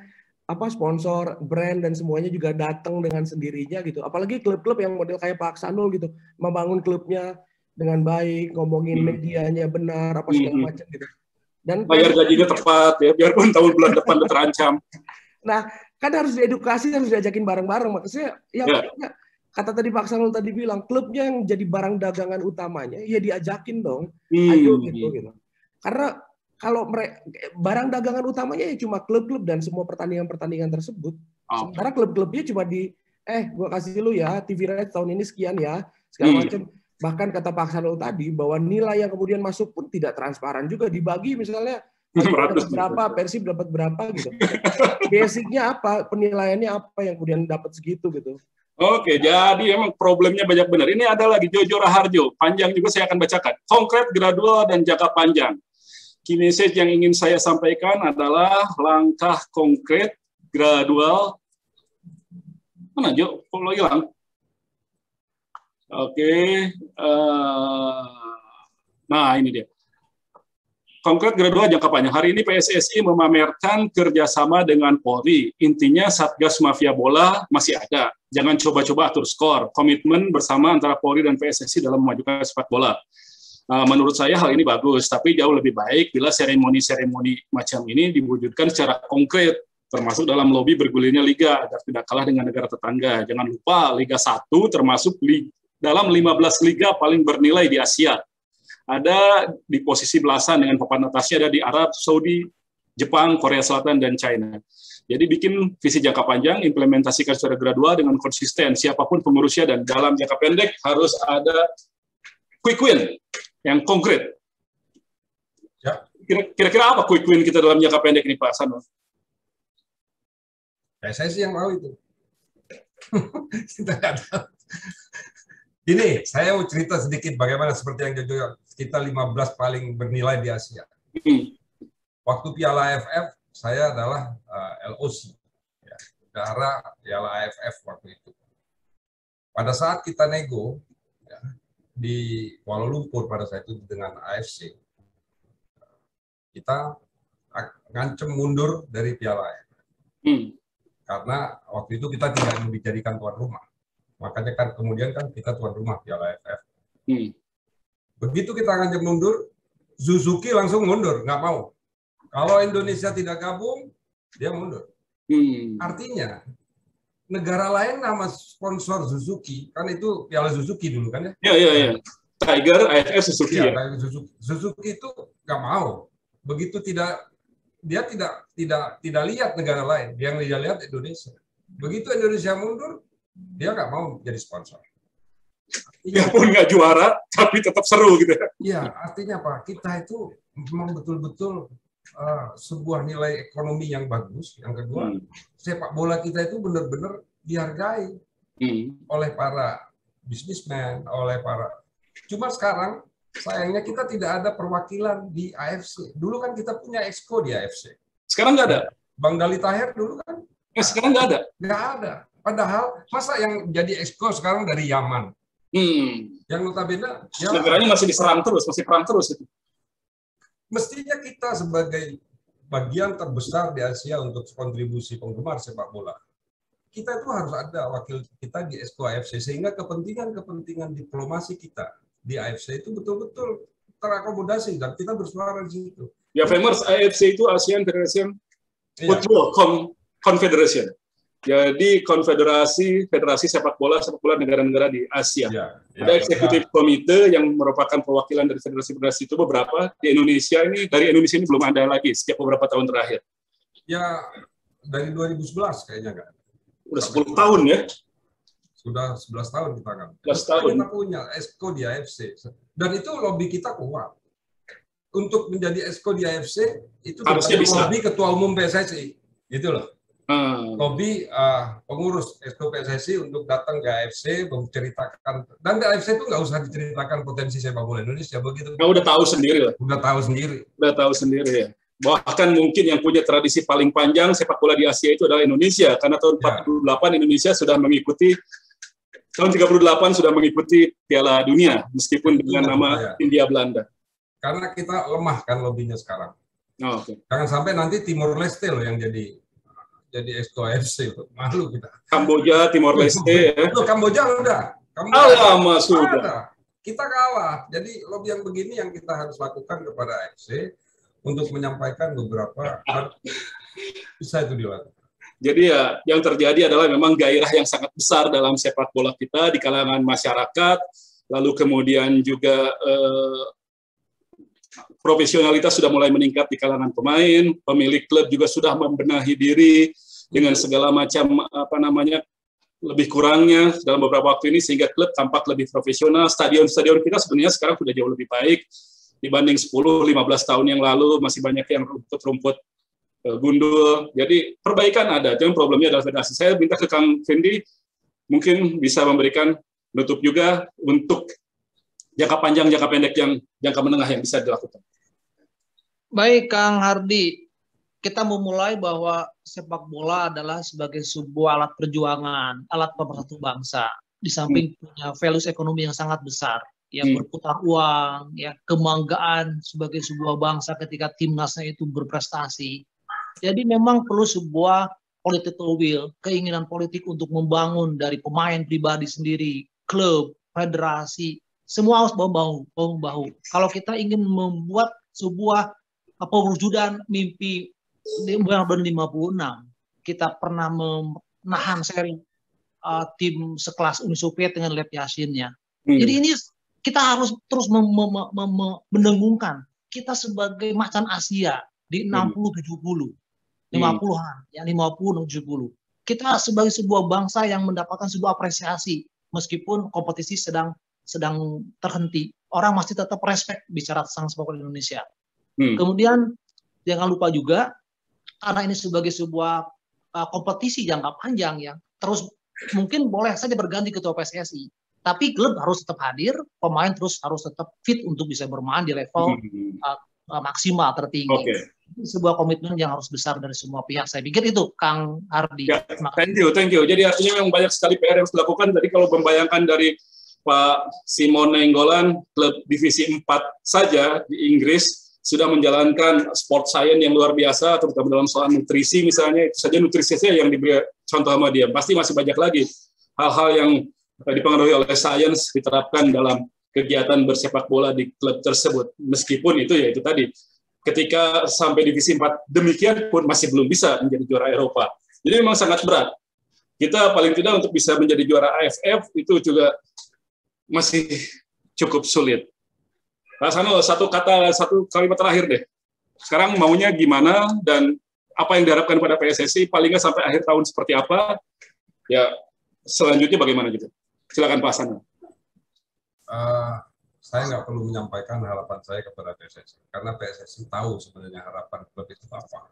sponsor, brand dan semuanya juga datang dengan sendirinya gitu. Apalagi klub-klub yang model kayak Pak Aksanul gitu, membangun klubnya dengan baik, ngomongin medianya benar, apa segala macam gitu. Dan bayar gajinya tepat ya, biarpun tahun bulan depan terancam. Nah, kan harus diedukasi, harus diajakin bareng-bareng. Maksudnya kata tadi Pak Aksanul tadi bilang, klubnya yang jadi barang dagangan utamanya, ya diajakin dong. Ayo gitu. Karena kalau barang dagangan utamanya ya cuma klub-klub dan semua pertandingan-pertandingan tersebut. Sementara klub-klubnya cuma gue kasih lu ya, TV rights tahun ini sekian ya, segala macam. Bahkan kata Pak Aksanul tadi, bahwa nilai yang kemudian masuk pun tidak transparan juga. Dibagi misalnya, dapat berapa, Persib dapat berapa gitu. Basicnya apa, penilaiannya apa yang kemudian dapat segitu gitu. Oke, jadi emang problemnya banyak benar. Ini ada lagi, Jojo Raharjo. Panjang juga saya akan bacakan. Konkret, gradual, dan jangka panjang. Key message yang ingin saya sampaikan adalah langkah konkret, gradual. Mana Jo? Kalau hilang. Oke. Nah, ini dia. Konkret, gradual, jangka panjang. Hari ini PSSI memamerkan kerjasama dengan Polri. Intinya Satgas Mafia Bola masih ada. Jangan coba-coba atur skor. Komitmen bersama antara Polri dan PSSI dalam memajukan sepak bola. Menurut saya hal ini bagus, tapi jauh lebih baik bila seremoni-seremoni macam ini diwujudkan secara konkret, termasuk dalam lobi bergulirnya liga agar tidak kalah dengan negara tetangga. Jangan lupa Liga 1 termasuk dalam 15 liga paling bernilai di Asia. Ada di posisi belasan dengan papan atasnya ada di Arab, Saudi, Jepang, Korea Selatan, dan China. Jadi bikin visi jangka panjang, implementasikan secara gradual dengan konsisten, siapapun pengurusnya, dan dalam jangka pendek harus ada quick win yang konkret. Ya. Kira-kira apa quick win kita dalam jangka pendek ini, Pak Sanul? Saya sih yang mau itu. Kita nggak tahu. Ini, saya mau cerita sedikit bagaimana seperti yang Jojo, kita 15 paling bernilai di Asia. Waktu Piala AFF, saya adalah LOC, ya, bendahara Piala AFF waktu itu. Pada saat kita nego, ya, di Kuala Lumpur pada saat itu dengan AFC, kita ngancem mundur dari Piala AFF. Karena waktu itu kita tidak dijadikan tuan rumah. Makanya kan kemudian kan kita tuan rumah Piala AFF. Begitu kita ngancem mundur, Suzuki langsung mundur, nggak mau. Kalau Indonesia tidak gabung, dia mundur. Artinya, negara lain nama sponsor Suzuki, kan itu Piala Suzuki dulu kan ya? Iya. Tiger, AFF, Suzuki. Ya, Suzuki itu nggak mau. Begitu dia tidak lihat negara lain, yang dia lihat Indonesia. Begitu Indonesia mundur, dia nggak mau jadi sponsor. Ya pun nggak juara, tapi tetap seru gitu. Iya, artinya apa? Kita itu memang betul-betul sebuah nilai ekonomi yang bagus. Yang kedua, sepak bola kita itu benar-benar dihargai oleh para bisnismen, oleh para. Cuma sekarang sayangnya kita tidak ada perwakilan di AFC. Dulu kan kita punya exco di AFC. Sekarang nggak ada. Bang Dali Tahir dulu kan? Sekarang nggak ada. Nggak ada. Padahal masa yang jadi exco sekarang dari Yaman. Yang notabene negaranya masih diserang terus, masih perang terus itu. Mestinya kita sebagai bagian terbesar di Asia untuk kontribusi penggemar sepak bola, kita itu harus ada wakil kita di exco AFC sehingga kepentingan diplomasi kita di AFC itu betul-betul terakomodasi dan kita bersuara di situ. Ya, famous AFC itu ASEAN Federation Football Confederation. Jadi federasi sepak bola negara-negara di Asia. Ada eksekutif komite yang merupakan perwakilan dari federasi-federasi itu beberapa. Di Indonesia ini belum ada lagi sejak beberapa tahun terakhir. Ya, dari 2011 kayaknya kan. Udah 10 tahun ya. Sudah 11 tahun kita kan. 11 tahun. Kita punya exco di AFC. Dan itu lobby kita kuat. Untuk menjadi exco di AFC itu harusnya bisa. Lobby ketua umum PSSI. Gitu loh. Lobby pengurus exco PSSI untuk datang ke AFC menceritakan, dan di AFC itu nggak usah diceritakan potensi sepak bola Indonesia begitu. Nah, udah tahu sendiri lah. Udah tahu sendiri ya. Bahkan mungkin yang punya tradisi paling panjang sepak bola di Asia itu adalah Indonesia, karena tahun 48 Indonesia sudah mengikuti, tahun 38 sudah mengikuti Piala Dunia meskipun dengan nama Hindia Belanda. Karena kita lemah kan lobbynya sekarang. Jangan sampai nanti Timor Leste loh yang jadi exco AFC, malu kita. Kamboja, Timor Leste ya. Kamboja udah. Lama sudah. Kita kalah. Jadi lobby yang begini yang kita harus lakukan kepada AFC untuk menyampaikan beberapa bisa itu dilakukan. Jadi ya yang terjadi adalah memang gairah yang sangat besar dalam sepak bola kita di kalangan masyarakat, lalu kemudian juga profesionalitas sudah mulai meningkat di kalangan pemain, pemilik klub juga sudah membenahi diri dengan segala macam lebih kurangnya dalam beberapa waktu ini sehingga klub tampak lebih profesional. Stadion-stadion kita sebenarnya sekarang sudah jauh lebih baik dibanding 10-15 tahun yang lalu, masih banyak yang rumput-rumput gundul. Jadi perbaikan ada, cuma problemnya adalah federasi. Saya minta ke Kang Fendi mungkin bisa memberikan nutup juga untuk jangka panjang, jangka pendek, jangka menengah yang bisa dilakukan. Baik, Kang Hardi, kita memulai bahwa sepak bola adalah sebagai sebuah alat perjuangan, alat pemersatu bangsa. Di samping punya values ekonomi yang sangat besar, yang berputar uang, ya kebanggaan sebagai sebuah bangsa ketika timnasnya itu berprestasi. Jadi memang perlu sebuah political will, keinginan politik untuk membangun dari pemain pribadi sendiri, klub, federasi, semua harus bahu-bahu. Kalau kita ingin membuat sebuah perwujudan mimpi di 1956, kita pernah menahan seri tim sekelas Uni Soviet dengan Lev Yashinnya. Jadi ini kita harus terus mendengungkan kita sebagai macan Asia di 60-70, 50-an, ya 50-70. Kita sebagai sebuah bangsa yang mendapatkan sebuah apresiasi meskipun kompetisi sedang terhenti. Orang masih tetap respect bicara tentang sepak bola Indonesia. Kemudian jangan lupa juga karena ini sebagai sebuah kompetisi jangka panjang yang terus mungkin boleh saja berganti ketua PSSI, tapi klub harus tetap hadir, pemain terus harus tetap fit untuk bisa bermain di level maksimal tertinggi. Sebuah komitmen yang harus besar dari semua pihak. Saya pikir itu, Kang Hardi. Ya, thank you. Jadi artinya memang banyak sekali PR yang harus dilakukan. Tadi kalau membayangkan dari Pak Simon Nainggolan, klub divisi 4 saja di Inggris sudah menjalankan sport science yang luar biasa, terutama dalam soal nutrisi misalnya, itu saja nutrisinya yang diberi contoh sama dia. Pasti masih banyak lagi hal-hal yang dipengaruhi oleh sains diterapkan dalam kegiatan bersepak bola di klub tersebut. Meskipun itu ya itu tadi, ketika sampai divisi 4 demikian pun masih belum bisa menjadi juara Eropa. Jadi memang sangat berat. Kita paling tidak untuk bisa menjadi juara AFF itu juga masih cukup sulit. Pak Sano, satu kalimat terakhir deh. Sekarang maunya gimana dan apa yang diharapkan pada PSSI paling nggak sampai akhir tahun seperti apa? Ya selanjutnya bagaimana gitu? Silakan Pak Sano. saya nggak perlu menyampaikan harapan saya kepada PSSI, karena PSSI tahu sebenarnya harapan klub itu apa.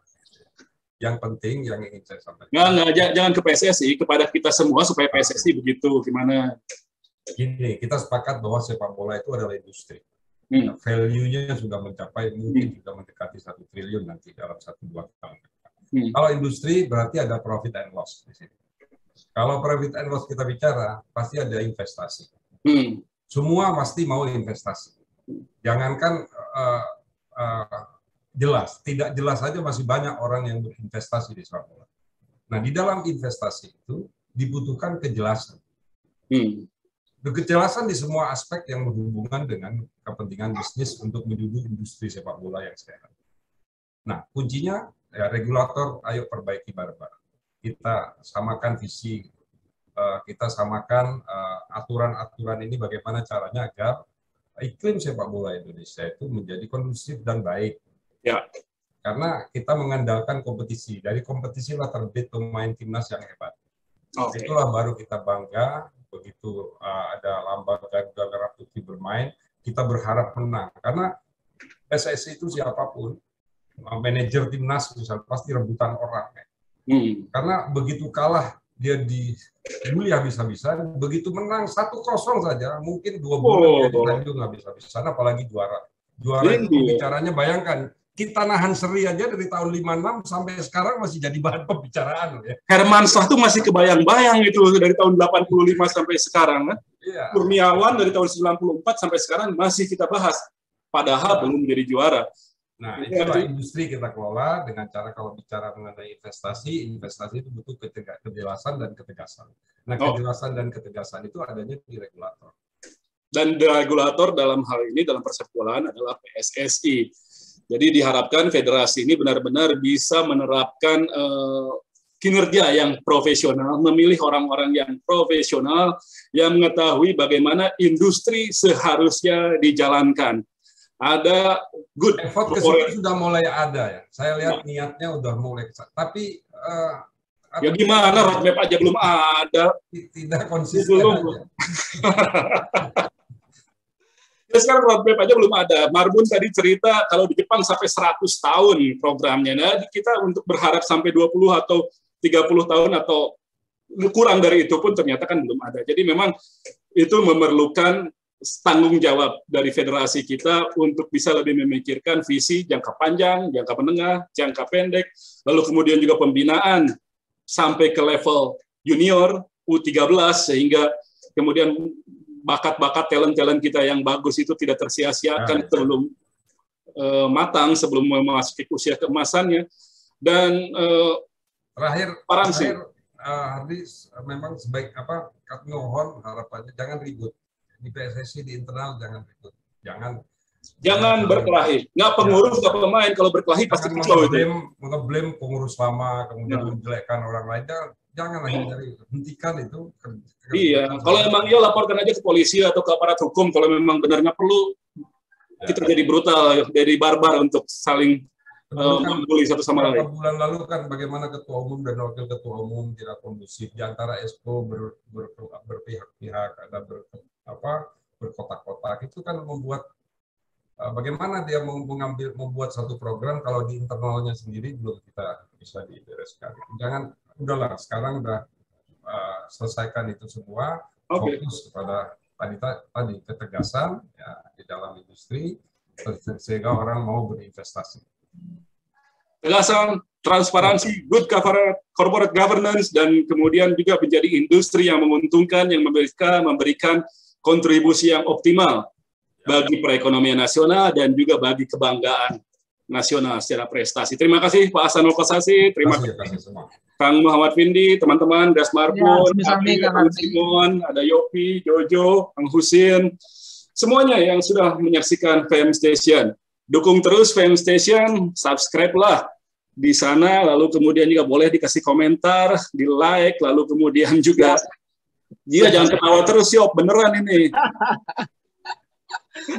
Yang penting yang ingin saya sampaikan. Jangan ke PSSI, kepada kita semua supaya PSSI begitu. Gimana? Gini, kita sepakat bahwa sepak bola itu adalah industri. Value-nya sudah mencapai mungkin sudah mendekati 1 triliun nanti dalam 1-2 tahun. Kalau industri berarti ada profit and loss di sini. Kalau profit and loss kita bicara, pasti ada investasi. Semua pasti mau investasi. Jangankan jelas, tidak jelas saja masih banyak orang yang berinvestasi di sepak bola. Nah, di dalam investasi itu dibutuhkan kejelasan. Kejelasan di semua aspek yang berhubungan dengan kepentingan bisnis untuk menuju industri sepak bola yang sehat. Nah, kuncinya ya regulator, ayo perbaiki bareng-bareng. Kita samakan visi, kita samakan aturan-aturan ini bagaimana caranya agar iklim sepak bola Indonesia itu menjadi kondusif dan baik. Ya. Karena kita mengandalkan kompetisi. Dari kompetisi lah terbit pemain timnas yang hebat. Itulah baru kita bangga. Begitu ada lambang Garuda Merah Putih bermain, kita berharap menang. Karena PSSI itu siapapun, manajer timnas misalnya pasti rebutan orang. Karena begitu kalah dia dibully habis-habisan, begitu menang 1-0 saja, mungkin 2 bulan dia ditanjung habis-habisan, apalagi juara. Juara itu bicaranya, bayangkan, kita nahan seri aja dari tahun 56 sampai sekarang masih jadi bahan pembicaraan. Ya. Hermansyah tuh masih kebayang-bayang itu dari tahun 85 sampai sekarang. Kan? Iya. Kurniawan dari tahun 94 sampai sekarang masih kita bahas, padahal belum menjadi juara. Nah, itulah industri kita kelola dengan cara kalau bicara mengenai investasi itu butuh kejelasan dan ketegasan. Nah, kejelasan dan ketegasan itu adanya di regulator. Dan regulator dalam hal ini, dalam persepak bolaan adalah PSSI. Jadi diharapkan federasi ini benar-benar bisa menerapkan kinerja yang profesional, memilih orang-orang yang profesional, yang mengetahui bagaimana industri seharusnya dijalankan. Ada good effort ke situ sudah mulai ada ya. Saya lihat niatnya udah mulai kesana. Tapi ya gimana roadmap aja belum ada. Tidak konsisten aja. Ya sekarang roadmap aja belum ada. Marbun tadi cerita kalau di Jepang sampai 100 tahun programnya. Nah, kita untuk berharap sampai 20 atau 30 tahun atau kurang dari itu pun ternyata kan belum ada. Jadi memang itu memerlukan tanggung jawab dari federasi kita untuk bisa lebih memikirkan visi jangka panjang, jangka menengah, jangka pendek, lalu kemudian juga pembinaan sampai ke level junior, U13, sehingga kemudian bakat-bakat talent-talent kita yang bagus itu tidak tersia-siakan sebelum matang, sebelum memasuki usia keemasannya. Dan terakhir Hardi, memang sebaik apa Katnohon harapannya jangan ribut. Di PSSI di internal jangan ribut, jangan berkelahi. Nggak pengurus, nggak pemain, kalau berkelahi pasti kacau itu. Ngeblame pengurus lama, kemudian menjelekkan orang lain, jangan lagi hentikan itu. Iya, kalau emang iya laporkan aja ke polisi atau ke aparat hukum kalau memang benarnya perlu. Kita jadi brutal, jadi barbar untuk saling membuli satu sama lain. Bulan lalu kan bagaimana ketua umum dan wakil ketua umum tidak kondusif di antara Exco berpihak-pihak, ada berkotak-kotak, itu kan membuat bagaimana dia membuat satu program kalau di internalnya sendiri belum kita bisa dibereskan. Jangan, udahlah sekarang udah selesaikan itu semua, fokus kepada tadi ketegasan ya di dalam industri sehingga orang mau berinvestasi. Ketegasan, transparansi, good corporate governance, dan kemudian juga menjadi industri yang menguntungkan, yang memberikan kontribusi yang optimal bagi perekonomian nasional dan juga bagi kebanggaan nasional secara prestasi. Terima kasih Pak Hasanul Kossasi, terima kasih semua. Kang Muhammad Vindi, teman-teman, Das Marbun, Kang Simon, ada Yopi, Jojo, Kang Husin, semuanya yang sudah menyaksikan FM Station. Dukung terus FM Station, subscribe-lah di sana, lalu kemudian juga boleh dikasih komentar, di like, lalu kemudian juga jangan ketawa terus, Yop, beneran ini.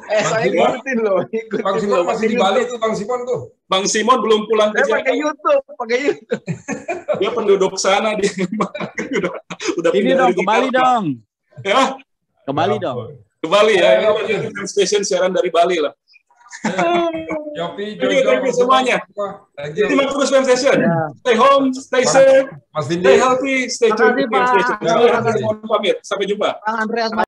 Saya ikutin loh. Bang Simon masih di Bali tuh, Bang Simon tuh. Bang Simon belum pulang ke Jakarta. Pakai YouTube. Dia penduduk sana, dia udah ini dong, ke Bali dong. Ya? Ke Bali dong. Ke Bali ya. Ini Station siaran dari Bali lah. Yopi, Thank you semuanya. Terima kasih Fam Station. Stay home, stay safe, Mas Dindi. stay healthy, stay tuned. Terima kasih, Pak. Pamit. Sampai jumpa. Bang Andreas